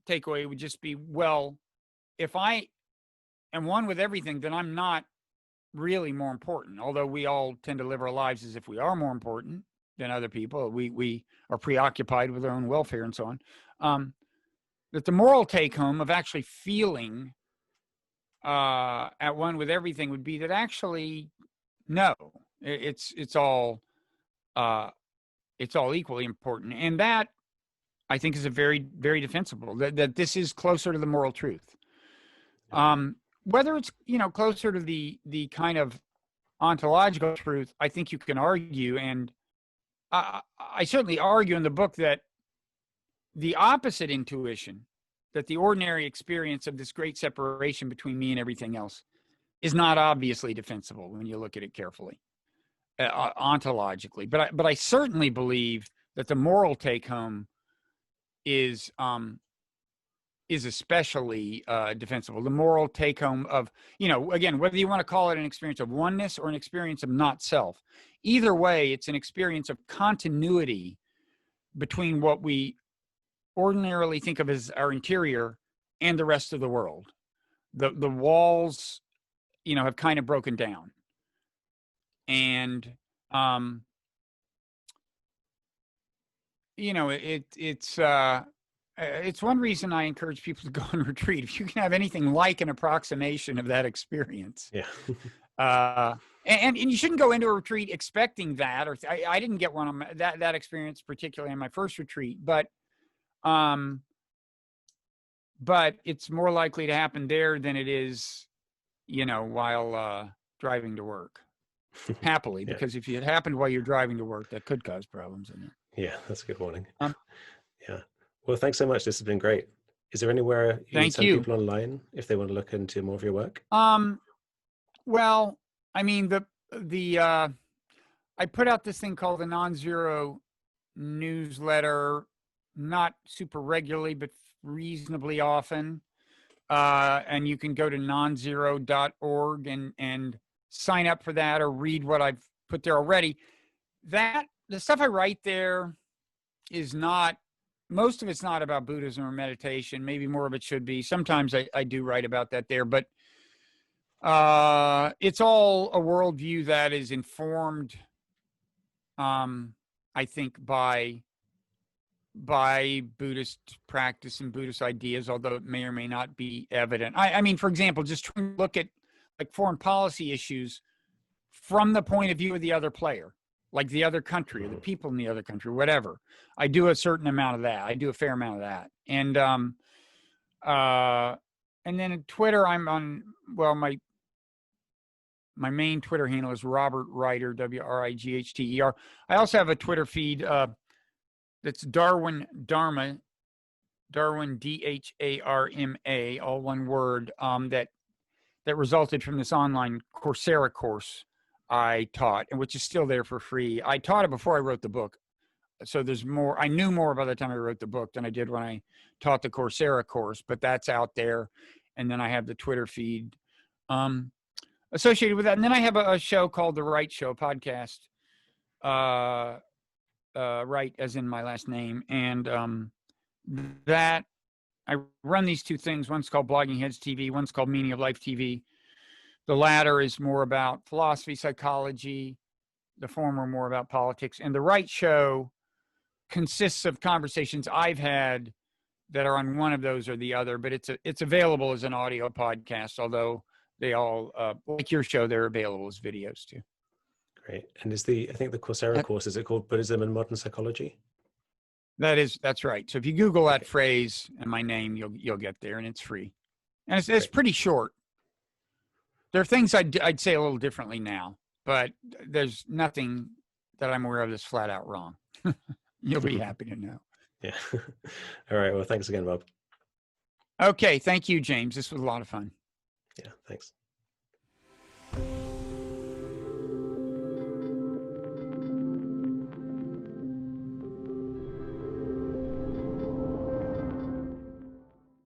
takeaway would just be, well, if I am one with everything, then I'm not really more important. Although we all tend to live our lives as if we are more important than other people. We are preoccupied with our own welfare and so on. That the moral take home of actually feeling at one with everything would be that actually, no, it's all equally important. And that, I think, is a very, very defensible, that this is closer to the moral truth. Whether it's, closer to the kind of ontological truth, I think you can argue. And I certainly argue in the book that the opposite intuition, that the ordinary experience of this great separation between me and everything else, is not obviously defensible when you look at it carefully, ontologically. But I certainly believe that the moral take home is especially defensible. The moral take home of, again, whether you want to call it an experience of oneness or an experience of not self, either way, it's an experience of continuity between what we ordinarily think of as our interior and the rest of the world. The walls, have kind of broken down. And, it's one reason I encourage people to go on retreat. If you can have anything like an approximation of that experience. Yeah. And you shouldn't go into a retreat expecting that, or I didn't get one on that experience, particularly on my first retreat, but it's more likely to happen there than it is, while driving to work. Happily, Yeah. because if it happened while you're driving to work, that could cause problems. Yeah, that's a good warning. Yeah. Well, thanks so much. This has been great. Is there anywhere you can send people online if they want to look into more of your work? Well, I put out this thing called the Non-Zero newsletter, not super regularly, but reasonably often. And you can go to nonzero.org and sign up for that, or read what I've put there already. The stuff I write there is not, most of it's not about Buddhism or meditation. Maybe more of it should be. Sometimes I do write about that there, but It's all a worldview that is informed, I think, by Buddhist practice and Buddhist ideas, although it may or may not be evident. I mean, for example, just trying to look at like foreign policy issues from the point of view of the other player, like the other country or the people in the other country, whatever. I do a certain amount of that. I do a fair amount of that. And then at Twitter, I'm on, well, my main Twitter handle is Robert Writer, WRIGHTER. I also have a Twitter feed that's Darwin Dharma, Darwin DHARMA, all one word, that resulted from this online Coursera course I taught, and which is still there for free. I taught it before I wrote the book, so there's more. I knew more by the time I wrote the book than I did when I taught the Coursera course, but that's out there. And then I have the Twitter feed associated with that. And then I have a show called The Wright Show podcast. Wright as in my last name. And that I run these two things. One's called Blogging Heads TV. One's called Meaning of Life TV. The latter is more about philosophy, psychology. The former more about politics. And The Wright Show consists of conversations I've had that are on one of those or the other, but it's available as an audio podcast, although they all, like your show, they're available as videos too. Great. And I think the Coursera course, is it called Buddhism and Modern Psychology? That's right. So if you Google that phrase and my name, you'll get there, and it's free. And it's pretty short. There are things I'd say a little differently now, but there's nothing that I'm aware of that's flat out wrong. You'll be happy to know. Yeah. All right. Well, thanks again, Bob. Okay. Thank you, James. This was a lot of fun. Yeah, thanks.